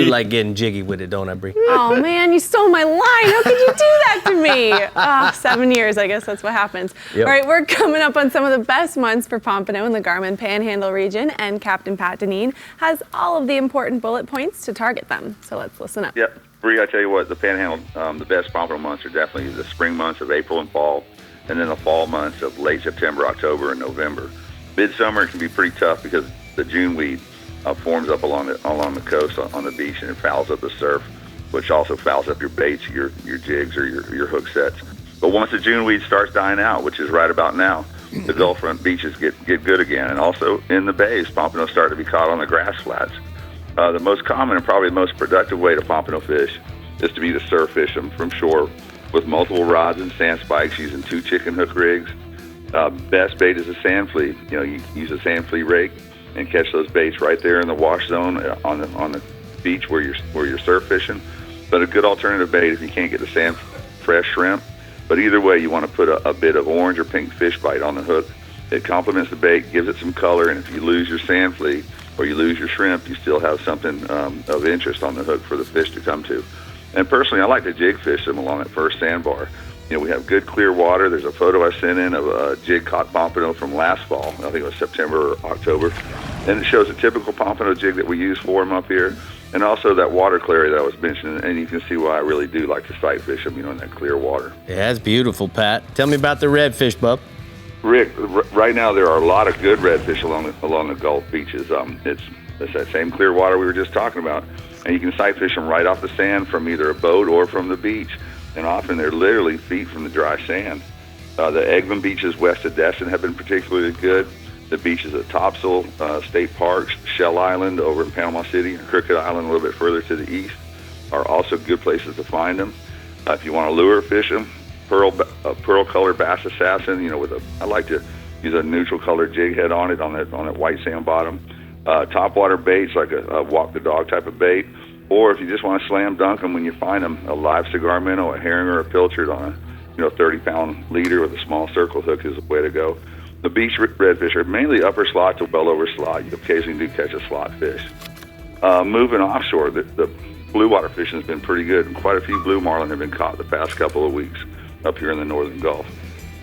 like getting jiggy with it, don't I, Brie? Oh, man, you stole my line. How could you do that to me? 7 years, I guess that's what happens. Yep. All right, we're coming up on some of the best months for pompano in the Garmin Panhandle region, and Captain Pat Deneen has all of the important bullet points to target them. So let's listen up. Yep. Brie, I tell you what, the Panhandle, the best pompano months are definitely the spring months of April and fall, and then the fall months of late September, October, and November. Midsummer can be pretty tough because the June weed forms up along the coast on the beach, and it fouls up the surf, which also fouls up your baits, your jigs, or your hook sets. But once the June weed starts dying out, which is right about now, the Gulf front beaches get good again, and also in the bays, pompano start to be caught on the grass flats. The most common and probably the most productive way to pompano fish is to be to surf fish them from shore with multiple rods and sand spikes using 2 chicken hook rigs. Best bait is a sand flea. You use a sand flea rig and catch those baits right there in the wash zone on the beach where you're surf fishing. But a good alternative bait if you can't get the sand fresh shrimp. But either way, you want to put a bit of orange or pink fish bite on the hook. It complements the bait, gives it some color, and if you lose your sand flea or you lose your shrimp, you still have something of interest on the hook for the fish to come to. And personally, I like to jig fish them along that first sandbar. We have good clear water. There's a photo I sent in of a jig caught pompano from last fall. I think it was September or October. And it shows a typical pompano jig that we use for them up here. And also that water clarity that I was mentioning. And you can see why I really do like to sight fish them, in that clear water. Yeah, that's beautiful, Pat. Tell me about the redfish, bub. Rick, right now there are a lot of good redfish along the Gulf beaches. It's that same clear water we were just talking about. And you can sight fish them right off the sand from either a boat or from the beach. And often they're literally feet from the dry sand. The Eggman beaches west of Destin have been particularly good. The beaches at Topsail State Park, Shell Island over in Panama City, and Crooked Island a little bit further to the east. are also good places to find them. If you want to lure fish them, pearl-colored bass assassin, I like to use a neutral-colored jig head on that white sand bottom. Topwater baits, like a walk-the-dog type of bait. Or if you just want to slam dunk them when you find them, a live cigar minnow, a herring, or a pilchard on a 30-pound leader with a small circle hook is the way to go. The beach redfish are mainly upper slot to well over slot. You occasionally do catch a slot fish. Moving offshore, the blue water fishing has been pretty good. Quite a few blue marlin have been caught the past couple of weeks up here in the northern Gulf.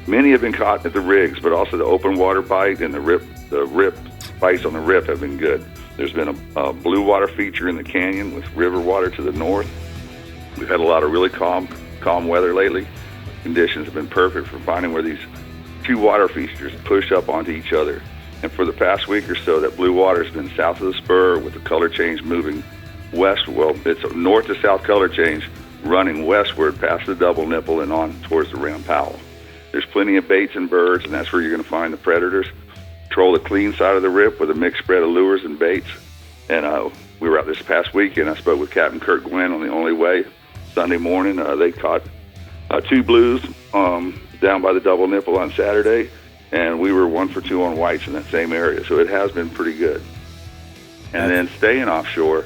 Many have been caught at the rigs, but also the open water bite and the rip bites on the rip have been good. There's been a blue water feature in the canyon with river water to the north. We've had a lot of really calm weather lately. Conditions have been perfect for finding where these two water features push up onto each other. And for the past week or so, that blue water has been south of the spur with the color change moving west. Well, it's a north to south color change running westward past the double nipple and on towards the Ram Powell. There's plenty of baits and birds, and that's where you're going to find the predators. Troll the clean side of the rip with a mixed spread of lures and baits. And we were out this past weekend. I spoke with Captain Kurt Gwynn on the Only Way Sunday morning. They caught 2 blues down by the double nipple on Saturday, and we were 1 for 2 on whites in that same area. So it has been pretty good. And then staying offshore,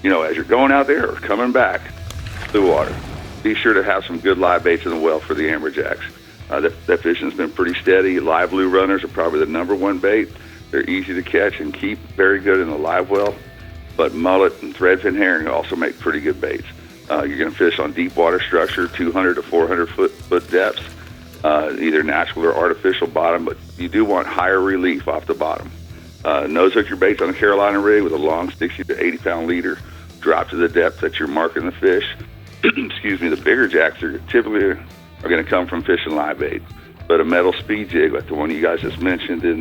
as you're going out there or coming back to the water, be sure to have some good live baits in the well for the amberjacks. That fishing's been pretty steady. Live blue runners are probably the number one bait. They're easy to catch and keep very good in the live well. But mullet and threadfin herring also make pretty good baits. You're going to fish on deep water structure, 200 to 400 foot depths, either natural or artificial bottom, but you do want higher relief off the bottom. Nose hook your baits on a Carolina rig with a long 60 to 80 pound leader. Drop to the depth that you're marking the fish. Excuse me, the bigger jacks are typically going to come from fishing live bait. But a metal speed jig, like the one you guys just mentioned in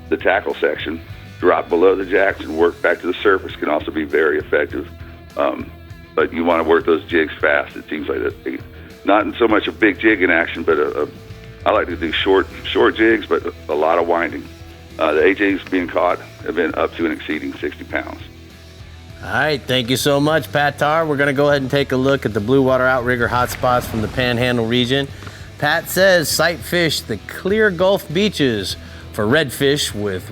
the tackle section, drop below the jacks and work back to the surface can also be very effective. But you want to work those jigs fast. It seems like that. Not so much a big jig in action, but I like to do short jigs, but a lot of winding. The AJs being caught have been up to and exceeding 60 pounds. All right, thank you so much, Pat Tarr. We're going to go ahead and take a look at the blue water outrigger hotspots from the Panhandle region. Pat says sight fish the clear Gulf beaches for redfish with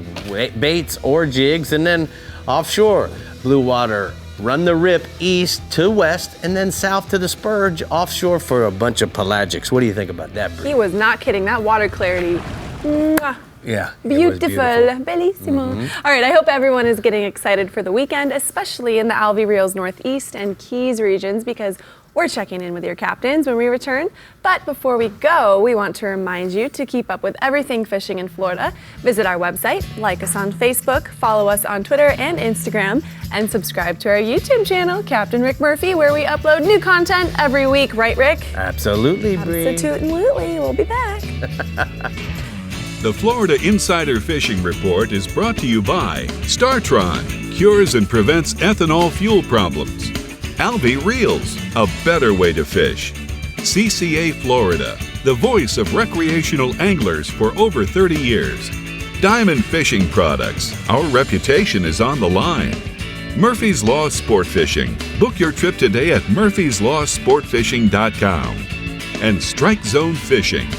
baits or jigs, and then offshore, blue water, run the rip east to west and then south to the spurge offshore for a bunch of pelagics. What do you think about that, Brie? He was not kidding. That water clarity. Mwah. Yeah. Beautiful. Bellissimo. All right, I hope everyone is getting excited for the weekend, especially in the Alvey Rios Northeast and Keys regions, because we're checking in with your captains when we return. But before we go, we want to remind you to keep up with everything fishing in Florida. Visit our website, like us on Facebook, follow us on Twitter and Instagram, and subscribe to our YouTube channel, Captain Rick Murphy, where we upload new content every week. Right, Rick? Absolutely, Brie. Absolutely. We'll be back. The Florida Insider Fishing Report is brought to you by StarTron, cures and prevents ethanol fuel problems. Alvey Reels, a better way to fish. CCA Florida, the voice of recreational anglers for over 30 years. Diamond Fishing Products, our reputation is on the line. Murphy's Law Sport Fishing, book your trip today at murphyslawsportfishing.com. And Strike Zone Fishing.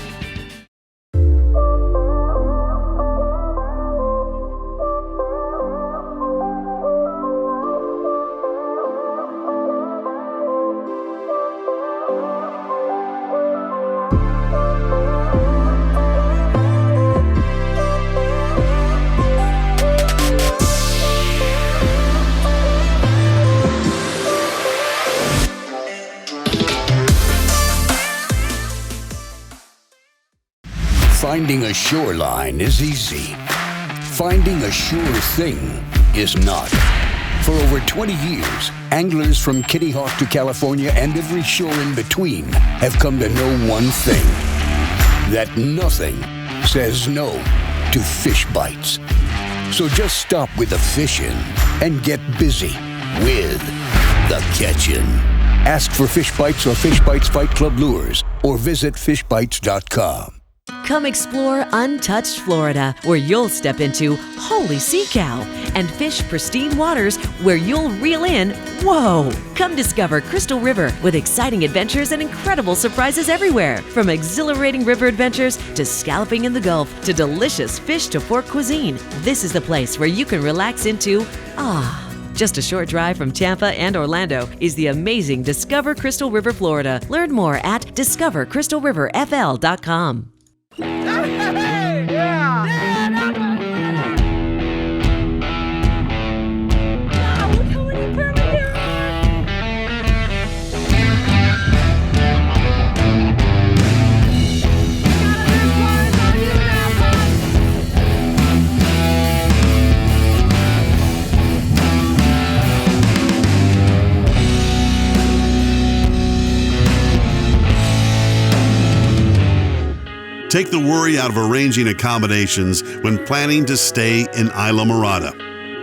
Finding a shoreline is easy. Finding a sure thing is not. For over 20 years, anglers from Kitty Hawk to California and every shore in between have come to know one thing: that nothing says no to fish bites. So just stop with the fishing and get busy with the catching. Ask for Fish Bites or Fish Bites Fight Club lures or visit fishbites.com. Come explore untouched Florida, where you'll step into holy sea cow and fish pristine waters where you'll reel in, whoa! Come discover Crystal River with exciting adventures and incredible surprises everywhere. From exhilarating river adventures to scalloping in the Gulf to delicious fish to fork cuisine, this is the place where you can relax into Just a short drive from Tampa and Orlando is the amazing Discover Crystal River, Florida. Learn more at discovercrystalriverfl.com. Take the worry out of arranging accommodations when planning to stay in Isla Mirada.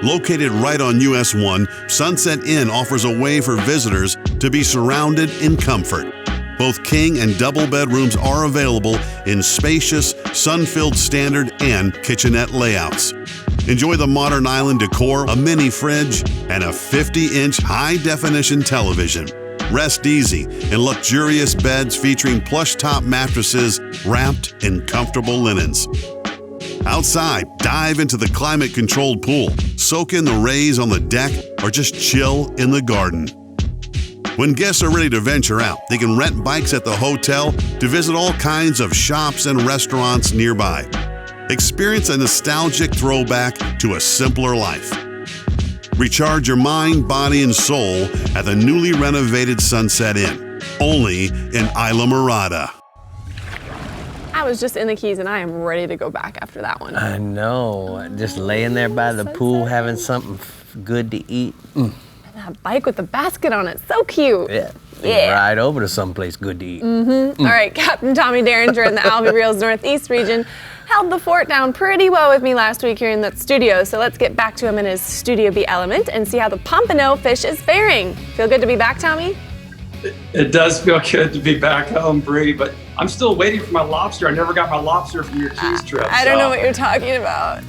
Located right on US 1, Sunset Inn offers a way for visitors to be surrounded in comfort. Both king and double bedrooms are available in spacious, sun-filled standard and kitchenette layouts. Enjoy the modern island decor, a mini fridge, and a 50-inch high-definition television. Rest easy in luxurious beds featuring plush-top mattresses wrapped in comfortable linens. Outside, dive into the climate-controlled pool, soak in the rays on the deck, or just chill in the garden. When guests are ready to venture out, they can rent bikes at the hotel to visit all kinds of shops and restaurants nearby. Experience a nostalgic throwback to a simpler life. Recharge your mind, body, and soul at the newly renovated Sunset Inn, only in Isla Mirada. I was just in the Keys and I am ready to go back after that one. I know. Just laying there by the pool, having something good to eat. And that bike with the basket on it, so cute. Yeah. Ride over to someplace good to eat. All right, Captain Tommy Derringer in the Alvey Reels Northeast region held the fort down pretty well with me last week here in the studio, so let's get back to him in his Studio B element and see how the pompano fish is faring. Feel good to be back, Tommy? It does feel good to be back home, Brie, but I'm still waiting for my lobster. I never got my lobster from your Keys trip. I don't know what you're talking about.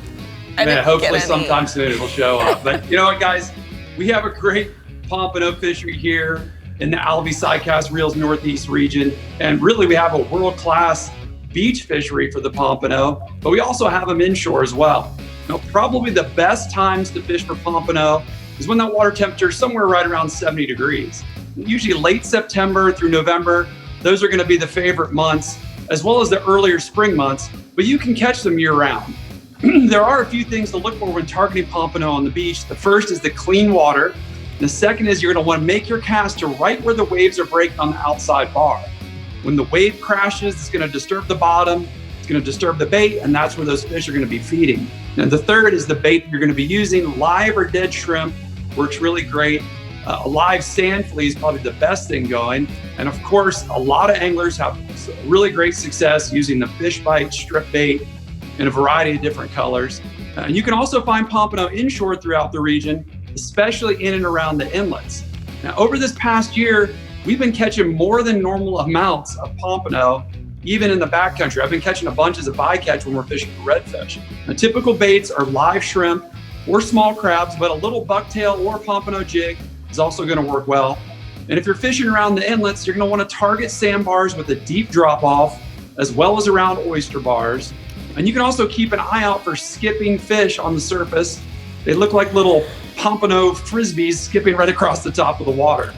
Hopefully sometime soon it'll show up. But you know what, guys? We have a great pompano fishery here in the Alvey Sidecast Reels Northeast region. And really, we have a world-class beach fishery for the pompano, but we also have them inshore as well. Now, probably the best times to fish for pompano is when that water temperature is somewhere right around 70 degrees. Usually late September through November, those are going to be the favorite months, as well as the earlier spring months, but you can catch them year-round. There are a few things to look for when targeting pompano on the beach. The first is the clean water. The second is you're going to want to make your cast to right where the waves are breaking on the outside bar. When the wave crashes, it's going to disturb the bottom, it's going to disturb the bait, and that's where those fish are going to be feeding. And the third is the bait you're going to be using. Live or dead shrimp works really great. A live sand flea is probably the best thing going. And of course, a lot of anglers have really great success using the fish bite strip bait in a variety of different colors. And you can also find pompano inshore throughout the region, especially in and around the inlets. Now, over this past year, we've been catching more than normal amounts of pompano, even in the backcountry. I've been catching a bunch as a bycatch when we're fishing for redfish. Now, typical baits are live shrimp or small crabs, but a little bucktail or pompano jig is also going to work well. And if you're fishing around the inlets, you're going to want to target sandbars with a deep drop-off, as well as around oyster bars. And you can also keep an eye out for skipping fish on the surface. They look like little pompano frisbees skipping right across the top of the water.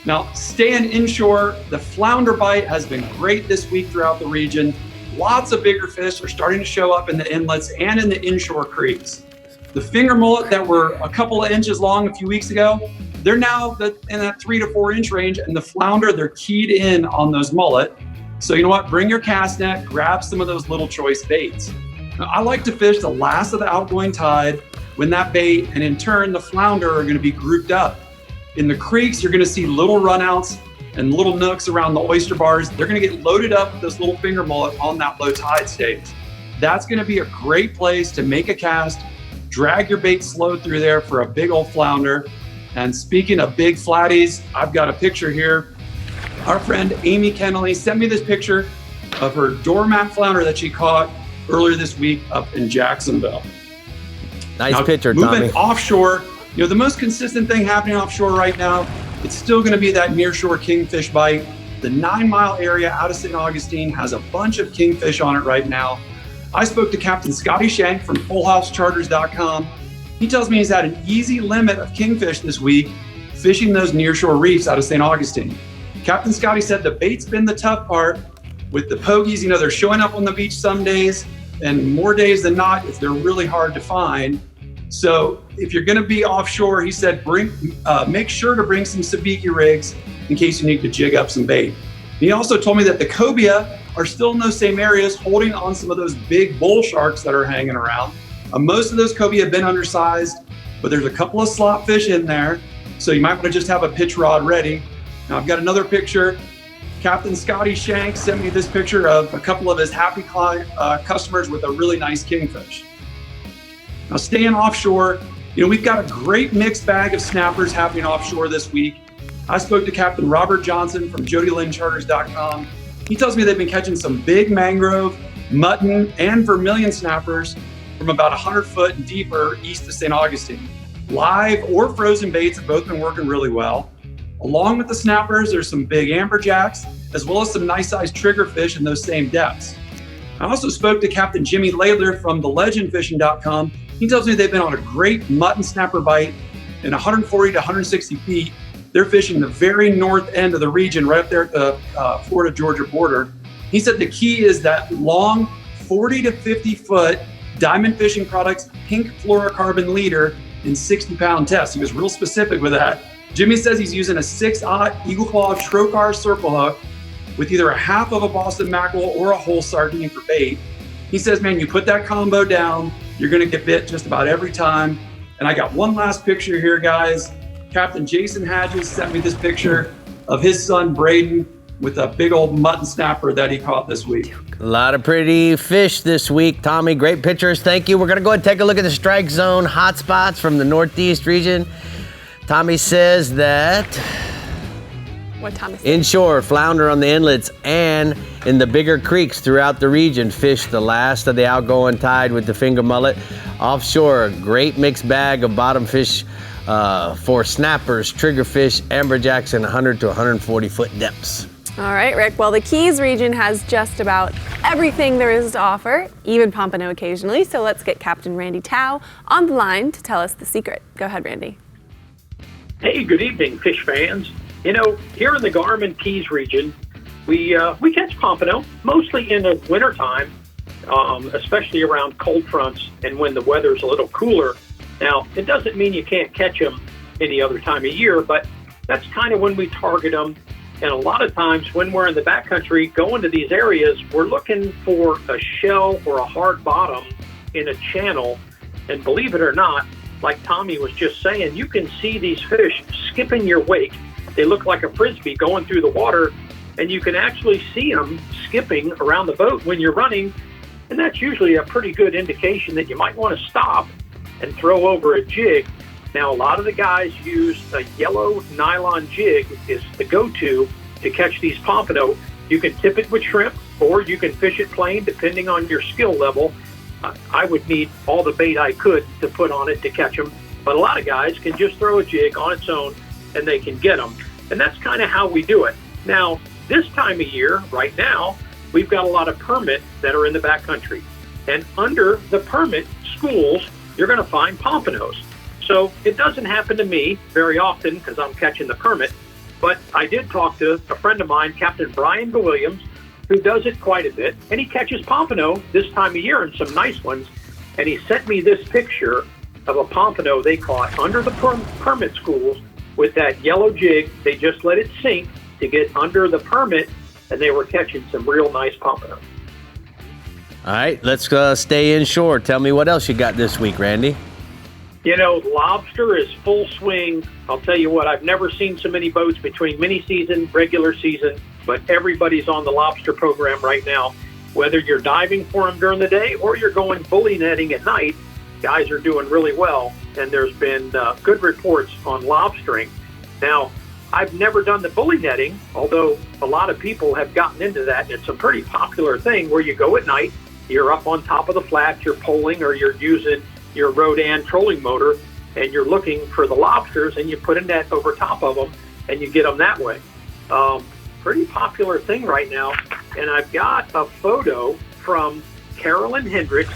Now, staying inshore, the flounder bite has been great this week throughout the region. Lots of bigger fish are starting to show up in the inlets and in the inshore creeks. The finger mullet that were a couple of inches long a few weeks ago, they're now in that 3 to 4 inch range, and the flounder, they're keyed in on those mullet. So you know what, bring your cast net, grab some of those little choice baits. Now, I like to fish the last of the outgoing tide when that bait and in turn the flounder are going to be grouped up. In the creeks, you're going to see little runouts and little nooks around the oyster bars. They're going to get loaded up with those little finger mullet on that low tide stage. That's going to be a great place to make a cast, drag your bait slow through there for a big old flounder. And speaking of big flatties, I've got a picture here. Our friend Amy Kennelly sent me this picture of her doormat flounder that she caught earlier this week up in Jacksonville. Nice picture, Tommy. Moving offshore, the most consistent thing happening offshore right now, it's still going to be that nearshore kingfish bite. The 9-mile area out of St. Augustine has a bunch of kingfish on it right now. I spoke to Captain Scotty Shank from FullHouseCharters.com. He tells me he's had an easy limit of kingfish this week, fishing those nearshore reefs out of St. Augustine. Captain Scotty said the bait's been the tough part with the pogies. They're showing up on the beach some days, and more days than not, if they're really hard to find. So if you're going to be offshore, he said, make sure to bring some sabiki rigs in case you need to jig up some bait. He also told me that the cobia are still in those same areas, holding on some of those big bull sharks that are hanging around. Most of those cobia have been undersized, but there's a couple of slot fish in there, so you might want to just have a pitch rod ready. Now I've got another picture. Captain Scotty Shank sent me this picture of a couple of his happy customers with a really nice kingfish. Now staying offshore, we've got a great mixed bag of snappers happening offshore this week. I spoke to Captain Robert Johnson from JodyLynnCharters.com. He tells me they've been catching some big mangrove, mutton, and vermilion snappers from about 100 foot and deeper east of St. Augustine. Live or frozen baits have both been working really well. Along with the snappers, there's some big amberjacks, as well as some nice-sized triggerfish in those same depths. I also spoke to Captain Jimmy Laidler from TheLegendFishing.com. He tells me they've been on a great mutton snapper bite in 140 to 160 feet. They're fishing the very north end of the region, right up there at the Florida-Georgia border. He said the key is that long 40 to 50 foot Diamond Fishing Products pink fluorocarbon leader in 60-pound test. He was real specific with that. Jimmy says he's using a 6/0 Eagle Claw Trocar circle hook with either a half of a Boston mackerel or a whole sardine for bait. He says, man, you put that combo down, you're going to get bit just about every time. And I got one last picture here, guys. Captain Jason Hadges sent me this picture of his son, Braden, with a big old mutton snapper that he caught this week. A lot of pretty fish this week, Tommy. Great pictures. Thank you. We're going to go ahead and take a look at the strike zone hotspots from the Northeast region. Tommy says that what Tommy said. Inshore, flounder on the inlets and in the bigger creeks throughout the region fish the last of the outgoing tide with the finger mullet. Offshore, great mixed bag of bottom fish for snappers, triggerfish, amberjacks, and 100 to 140 foot depths. All right, Rick. Well, the Keys region has just about everything there is to offer, even pompano occasionally. So let's get Captain Randy Tao on the line to tell us the secret. Go ahead, Randy. Hey, good evening, fish fans. Here in the Garmin Keys region, we catch pompano mostly in the wintertime, especially around cold fronts and when the weather's a little cooler. Now, it doesn't mean you can't catch them any other time of year, but that's kind of when we target them. And a lot of times when we're in the backcountry going to these areas, we're looking for a shell or a hard bottom in a channel. And believe it or not, like Tommy was just saying, you can see these fish skipping your wake. They look like a frisbee going through the water, and you can actually see them skipping around the boat when you're running. And that's usually a pretty good indication that you might want to stop and throw over a jig. Now, a lot of the guys use a yellow nylon jig is the go-to to catch these pompano. You can tip it with shrimp, or you can fish it plain, depending on your skill level. I would need all the bait I could to put on it to catch them. But a lot of guys can just throw a jig on its own and they can get them. And that's kind of how we do it. Now, this time of year, right now, we've got a lot of permit that are in the backcountry. And under the permit schools, you're going to find pompanos. So it doesn't happen to me very often because I'm catching the permit. But I did talk to a friend of mine, Captain Brian Williams, who does it quite a bit, and he catches pompano this time of year and some nice ones. And he sent me this picture of a pompano they caught under the permit schools with that yellow jig. They just let it sink to get under the permit, and they were catching some real nice pompano. All right, let's stay inshore. Tell me what else you got this week, Randy. Lobster is full swing. I'll tell you what, I've never seen so many boats between mini season, regular season, but everybody's on the lobster program right now. Whether you're diving for them during the day or you're going bully netting at night, guys are doing really well, and there's been good reports on lobstering. Now, I've never done the bully netting, although a lot of people have gotten into that. It's a pretty popular thing where you go at night, you're up on top of the flats, you're poling, or you're using your Rodan trolling motor, and you're looking for the lobsters, and you put a net over top of them, and you get them that way. Pretty popular thing right now. And I've got a photo from Carolyn Hendricks.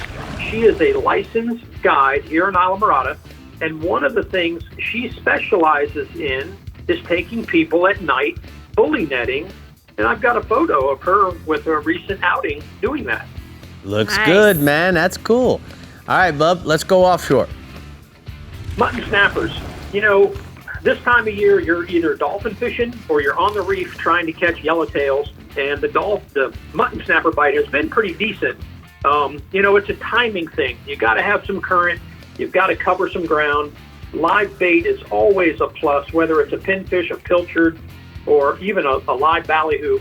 She is a licensed guide here in Islamorada, and one of the things she specializes in is taking people at night bully netting, and I've got a photo of her with a recent outing doing that. Looks good, man. That's cool. All right, bub, let's go offshore. Mutton snappers. You know, this time of year, you're either dolphin fishing or you're on the reef trying to catch yellowtails, and the mutton snapper bite has been pretty decent. You know, it's a timing thing. You got to have some current. You've got to cover some ground. Live bait is always a plus, whether it's a pinfish, a pilchard, or even a live ballyhoo.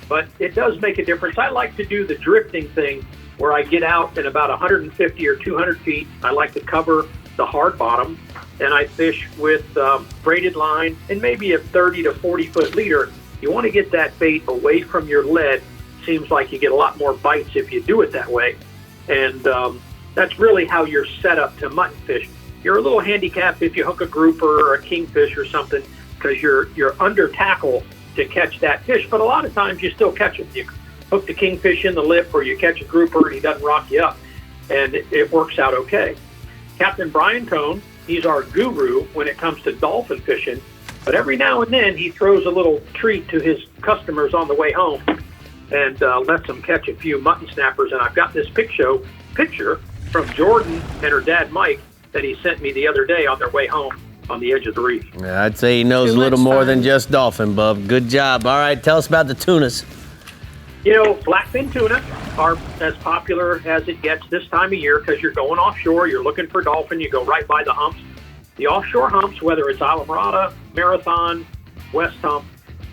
But it does make a difference. I like to do the drifting thing where I get out at about 150 or 200 feet. I like to cover the hard bottom, and I fish with braided line and maybe a 30 to 40 foot leader. You want to get that bait away from your lead. Seems like you get a lot more bites if you do it that way. And that's really how you're set up to mutton fish. You're a little handicapped if you hook a grouper or a kingfish or something because you're under tackle to catch that fish. But a lot of times you still catch it. You hook the kingfish in the lip or you catch a grouper and he doesn't rock you up, and it works out okay. Captain Brian Cohn, he's our guru when it comes to dolphin fishing, but every now and then he throws a little treat to his customers on the way home and lets them catch a few mutton snappers. And I've got this picture from Jordan and her dad Mike that he sent me the other day on their way home on the edge of the reef. Yeah, I'd say he knows a little more than just dolphin, bub. Good job. All right, tell us about the tunas. You know, blackfin tuna are as popular as it gets this time of year because you're going offshore, you're looking for dolphin, you go right by the humps. The offshore humps, whether it's Islamorada, Marathon, West Hump,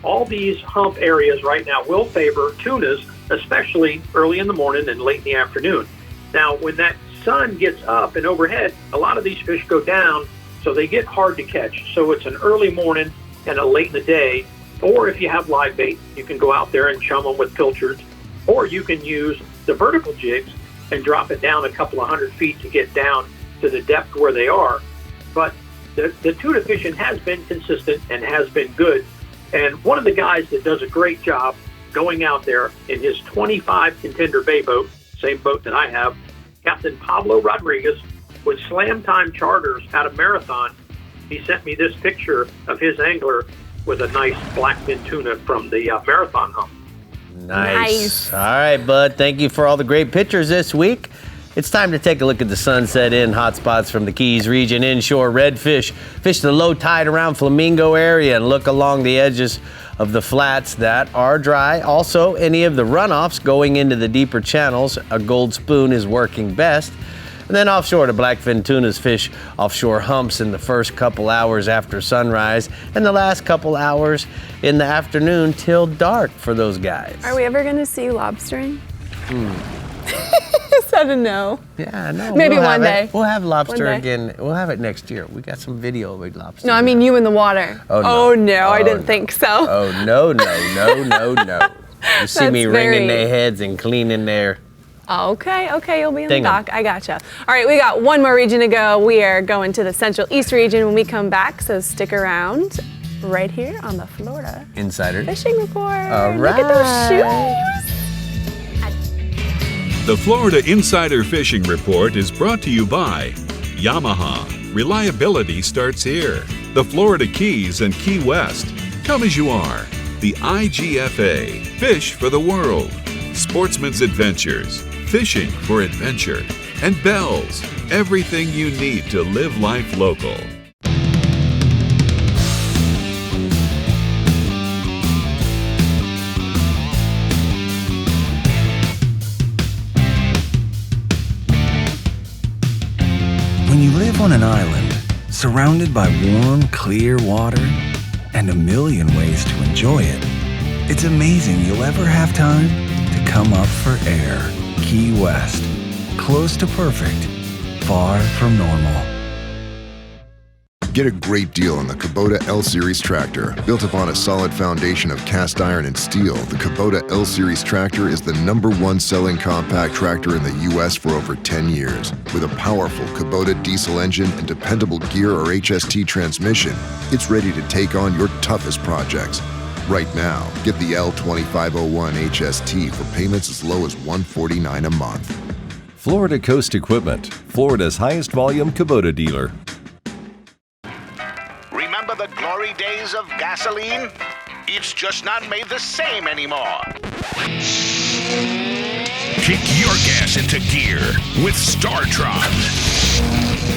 all these hump areas right now will favor tunas, especially early in the morning and late in the afternoon. Now, when that sun gets up and overhead, a lot of these fish go down, so they get hard to catch. So it's an early morning and a late in the day. Or if you have live bait, you can go out there and chum them with pilchards. Or you can use the vertical jigs and drop it down a couple of 100 feet to get down to the depth where they are. But the tuna fishing has been consistent and has been good. And one of the guys that does a great job going out there in his 25 Contender Bay boat, same boat that I have, Captain Pablo Rodriguez, with Slam Time Charters out of Marathon. He sent me this picture of his angler with a nice blackfin tuna from the Marathon hump. Nice. All right, bud. Thank you for all the great pictures this week. It's time to take a look at the Sunset Inn hotspots from the Keys region. Inshore redfish. Fish the low tide around Flamingo area and look along the edges of the flats that are dry. Also, any of the runoffs going into the deeper channels, a gold spoon is working best. And then offshore, the blackfin tunas fish offshore humps in the first couple hours after sunrise and the last couple hours in the afternoon till dark for those guys. Are we ever going to see lobstering? Is that a no? Yeah, no. Maybe one day. We'll have lobster again. We'll have it next year. We got some video of big lobster. No, I mean you in the water. Oh, no. I didn't think so. Oh, no. You see me wringing their heads and cleaning their... Okay, you'll be in the dock. I gotcha. All right, we got one more region to go. We are going to the Central East region when we come back, so stick around right here on the Florida Insider Fishing Report. All right. Look at those shoes. The Florida Insider Fishing Report is brought to you by Yamaha. Reliability starts here. The Florida Keys and Key West. Come as you are. The IGFA. Fish for the world. Sportsman's Adventures. Fishing for adventure. And Bells. Everything you need to live life local. When you live on an island, surrounded by warm, clear water, and a million ways to enjoy it, it's amazing you'll ever have time to come up for air. Key West. Close to perfect, far from normal. Get a great deal on the Kubota L-Series tractor. Built upon a solid foundation of cast iron and steel, the Kubota L-Series tractor is the #1 selling compact tractor in the U.S. for over 10 years. With a powerful Kubota diesel engine and dependable gear or HST transmission, it's ready to take on your toughest projects. Right now, get the L2501 HST for payments as low as $149 a month. Florida Coast Equipment, Florida's highest volume Kubota dealer. Remember the glory days of gasoline? It's just not made the same anymore. Kick your gas into gear with StarTron.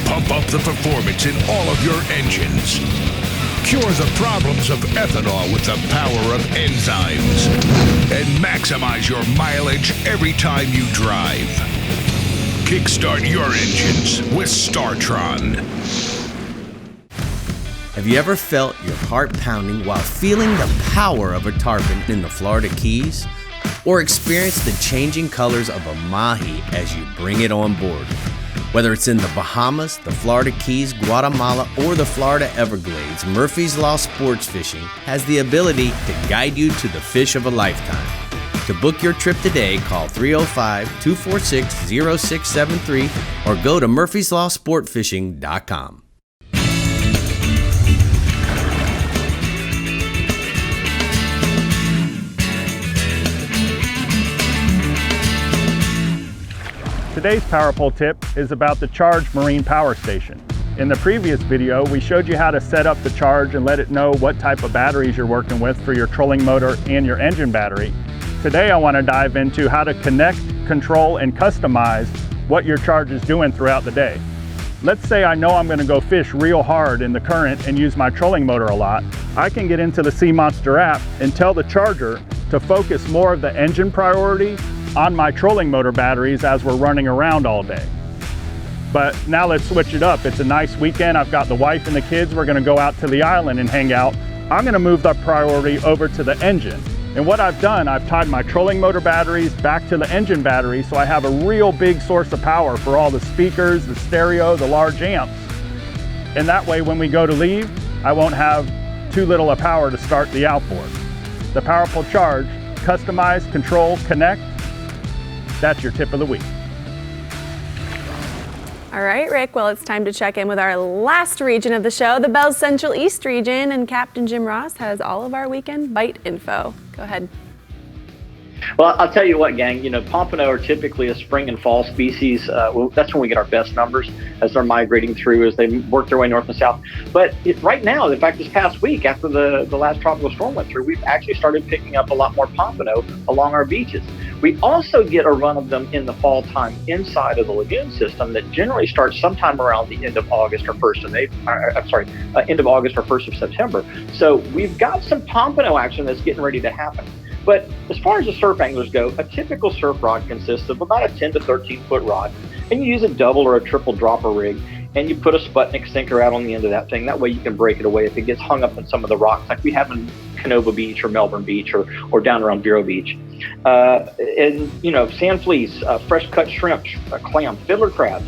Pump up the performance in all of your engines. Cure the problems of ethanol with the power of enzymes. And maximize your mileage every time you drive. Kickstart your engines with StarTron. Have you ever felt your heart pounding while feeling the power of a tarpon in the Florida Keys? Or experienced the changing colors of a mahi as you bring it on board? Whether it's in the Bahamas, the Florida Keys, Guatemala, or the Florida Everglades, Murphy's Law Sports Fishing has the ability to guide you to the fish of a lifetime. To book your trip today, call 305-246-0673 or go to murphyslawsportfishing.com. Today's Power Pole tip is about the Charge Marine Power Station. In the previous video, we showed you how to set up the Charge and let it know what type of batteries you're working with for your trolling motor and your engine battery. Today I want to dive into how to connect, control, and customize what your Charge is doing throughout the day. Let's say I know I'm going to go fish real hard in the current and use my trolling motor a lot. I can get into the Sea Monster app and tell the Charger to focus more of the engine priority on my trolling motor batteries as we're running around all day. But now let's switch it up. It's a nice weekend. I've got the wife and the kids. We're gonna go out to the island and hang out. I'm gonna move that priority over to the engine. And what I've done, I've tied my trolling motor batteries back to the engine battery so I have a real big source of power for all the speakers, the stereo, the large amps. And that way when we go to leave, I won't have too little of power to start the outboard. The Power Pole Charge, customize, control, connect. That's your tip of the week. All right, Rick, well, it's time to check in with our last region of the show, the Bell's Central East region, and Captain Jim Ross has all of our weekend bite info. Go ahead. Well, I'll tell you what, gang, pompano are typically a spring and fall species. That's when we get our best numbers as they're migrating through, as they work their way north and south. But right now, in fact, this past week, after the last tropical storm went through, we've actually started picking up a lot more pompano along our beaches. We also get a run of them in the fall time inside of the lagoon system that generally starts sometime around the end of August or end of August or 1st of September. So we've got some pompano action that's getting ready to happen. But as far as the surf anglers go, a typical surf rod consists of about a 10 to 13 foot rod, and you use a double or a triple dropper rig, and you put a Sputnik sinker out on the end of that thing. That way you can break it away if it gets hung up in some of the rocks like we have in Canova Beach or Melbourne Beach or down around Vero Beach. Sand fleas, fresh cut shrimp, clam, fiddler crabs,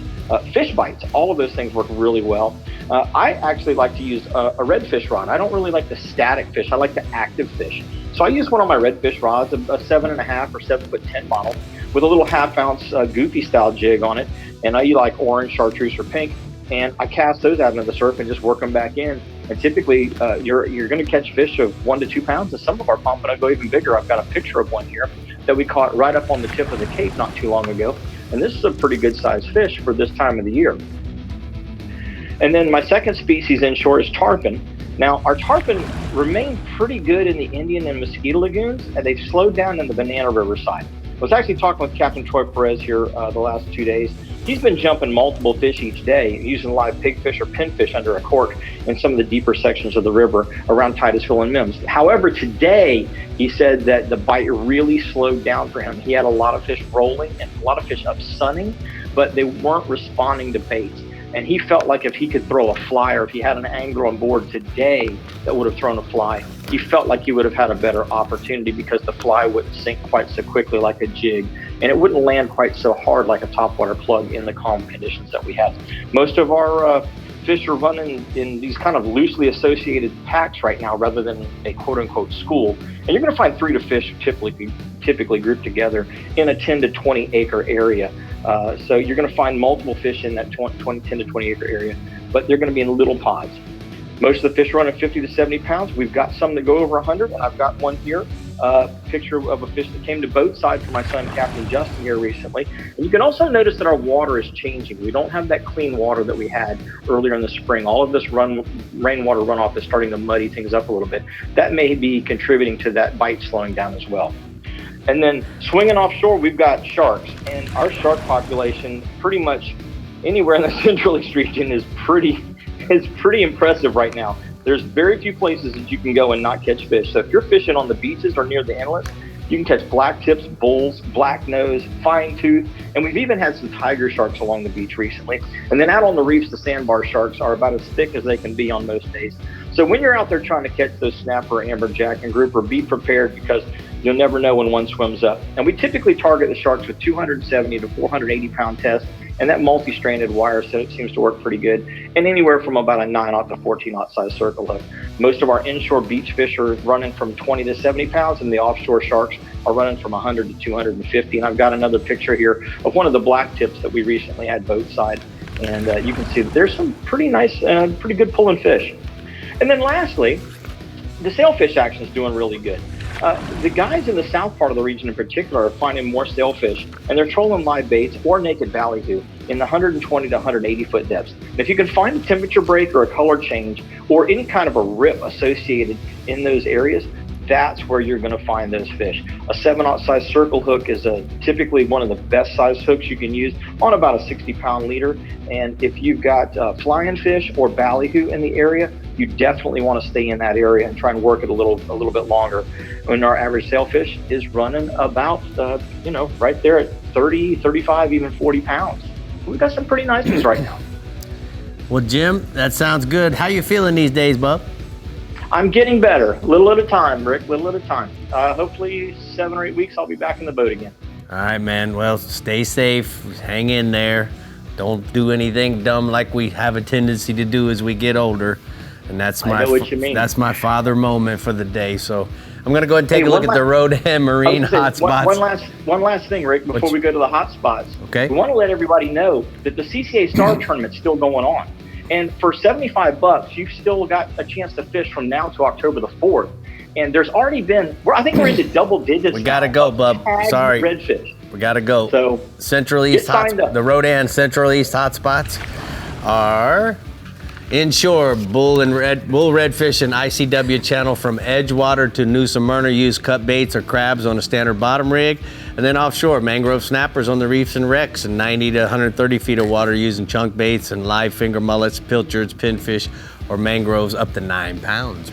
fish bites, all of those things work really well. I actually like to use a redfish rod. I don't really like the static fish. I like the active fish. So I use one of my redfish rods, a 7.5 or 7'10" model with a little 1/2 ounce goofy style jig on it. And I like orange, chartreuse, or pink. And I cast those out into the surf and just work them back in. And typically you're going to catch fish of 1 to 2 pounds. And some of our pompano go even bigger. I've got a picture of one here that we caught right up on the tip of the Cape not too long ago. And this is a pretty good sized fish for this time of the year. And then my second species inshore is tarpon. Now, our tarpon remain pretty good in the Indian and Mosquito lagoons, and they've slowed down in the Banana River side. I was actually talking with Captain Troy Perez here the last 2 days. He's been jumping multiple fish each day, using live pigfish or pinfish under a cork in some of the deeper sections of the river around Titusville and Mims. However, today, he said that the bite really slowed down for him. He had a lot of fish rolling and a lot of fish up sunning, but they weren't responding to baits. And he felt like if he could throw a fly, or if he had an angler on board today that would have thrown a fly, he felt like he would have had a better opportunity because the fly wouldn't sink quite so quickly like a jig, and it wouldn't land quite so hard like a topwater plug in the calm conditions that we had. Most of our fish are running in these kind of loosely associated packs right now rather than a quote-unquote school. And you're going to find 3 to fish typically grouped together in a 10 to 20 acre area. So you're going to find multiple fish in that 10 to 20 acre area, but they're going to be in little pods. Most of the fish run at 50 to 70 pounds. We've got some that go over 100, and I've got one here, picture of a fish that came to boat side for my son, Captain Justin, here recently. And you can also notice that our water is changing. We don't have that clean water that we had earlier in the spring. All of this rainwater runoff is starting to muddy things up a little bit. That may be contributing to that bite slowing down as well. And then swinging offshore, we've got sharks, and our shark population pretty much anywhere in the Central East region is pretty impressive right now. There's very few places that you can go and not catch fish. So if you're fishing on the beaches or near the inlets, you can catch black tips, bulls, black nose, fine tooth, and we've even had some tiger sharks along the beach recently. And then out on the reefs, the sandbar sharks are about as thick as they can be on most days. So when you're out there trying to catch those snapper, amberjack, and grouper, be prepared because you'll never know when one swims up. And we typically target the sharks with 270 to 480 pound tests, and that multi-stranded wire seems to work pretty good, and anywhere from about a 9/0 to 14/0 size circle hook. Most of our inshore beach fish are running from 20 to 70 pounds, and the offshore sharks are running from 100 to 250. And I've got another picture here of one of the black tips that we recently had boat side, and you can see that there's some pretty nice, pretty good pulling fish. And then lastly, the sailfish action is doing really good. The guys in the south part of the region in particular are finding more sailfish, and they're trolling live baits or naked ballyhoo in the 120 to 180 foot depths. And if you can find a temperature break or a color change or any kind of a rip associated in those areas, that's where you're going to find those fish. A 7/0 size circle hook is typically one of the best size hooks you can use on about a 60 pound leader. And if you've got flying fish or ballyhoo in the area, you definitely want to stay in that area and try and work it a little bit longer. When our average sailfish is running about, right there at 30, 35, even 40 pounds. We've got some pretty nice ones right now. Well, Jim, that sounds good. How you feeling these days, bub? I'm getting better, little at a time, Rick, little at a time. Hopefully 7 or 8 weeks, I'll be back in the boat again. All right, man. Well, stay safe. Hang in there. Don't do anything dumb like we have a tendency to do as we get older. And that's I know what you mean. That's my father moment for the day. So I'm going to go ahead and take a look at the Rodan Marine hotspots. One last thing, Rick, before we go to the hotspots. Okay. We want to let everybody know that the CCA Star Tournament's still going on. And for $75, you've still got a chance to fish from now to October the 4th. And there's already been, I think we're into double digits. We got to go, bub. Sorry. Redfish. We got to go. So Central East the Rodan Central East hotspots are inshore bull redfish and ICW channel from Edgewater to New Smyrna use cut baits or crabs on a standard bottom rig. And then offshore, mangrove snappers on the reefs and wrecks and 90 to 130 feet of water using chunk baits and live finger mullets, pilchards, pinfish, or mangroves up to 9 pounds.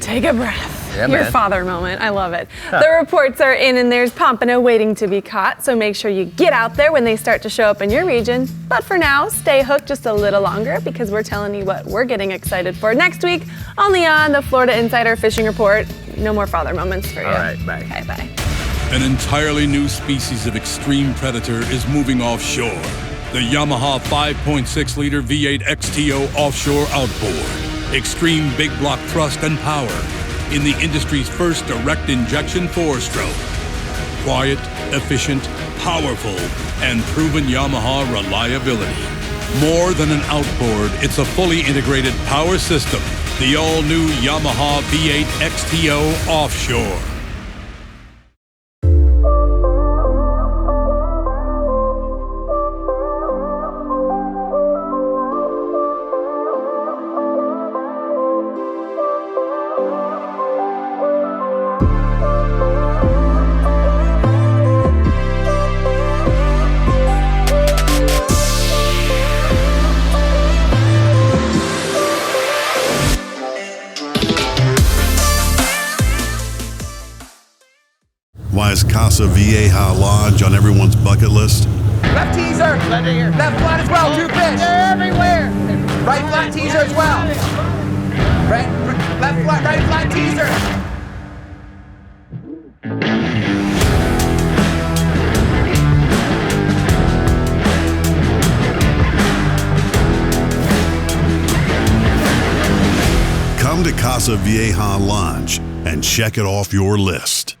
Take a breath. Yeah, Your man. father moment. I love it. The reports are in and there's pompano waiting to be caught, so make sure you get out there when they start to show up in your region. But for now, stay hooked just a little longer because we're telling you what we're getting excited for next week, only on the Florida Insider Fishing Report. No more father moments for you. All right, bye. Okay, bye. An entirely new species of extreme predator is moving offshore. The Yamaha 5.6-liter V8 XTO offshore outboard. Extreme big block thrust and power in the industry's first direct injection 4-stroke. Quiet, efficient, powerful, and proven Yamaha reliability. More than an outboard, it's a fully integrated power system. The all-new Yamaha V8 XTO offshore. Why is Casa Vieja Lodge on everyone's bucket list? Left teaser. Left flat as well. 2 fish. They're everywhere. Right flat teaser as well. Left flat, right flat teaser. Come to Casa Vieja Lunch and check it off your list.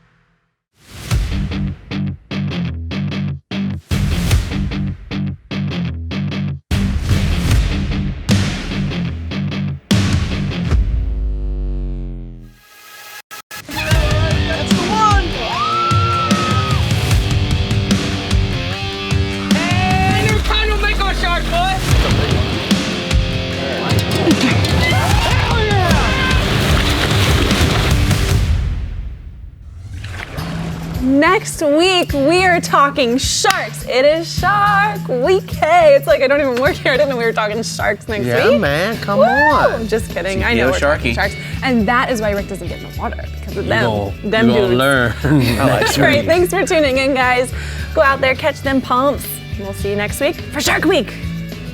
Next week, we are talking sharks. It is Shark Week. Hey, it's like I don't even work here. I didn't know we were talking sharks next week. Yeah, man, come on. Just kidding. I know we're talking sharks. And that is why Rick doesn't get in the water, because of them. Them dudes. You're learn. That's great. Thanks for tuning in, guys. Go out there, catch them pumps. We'll see you next week for Shark Week.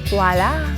Voila.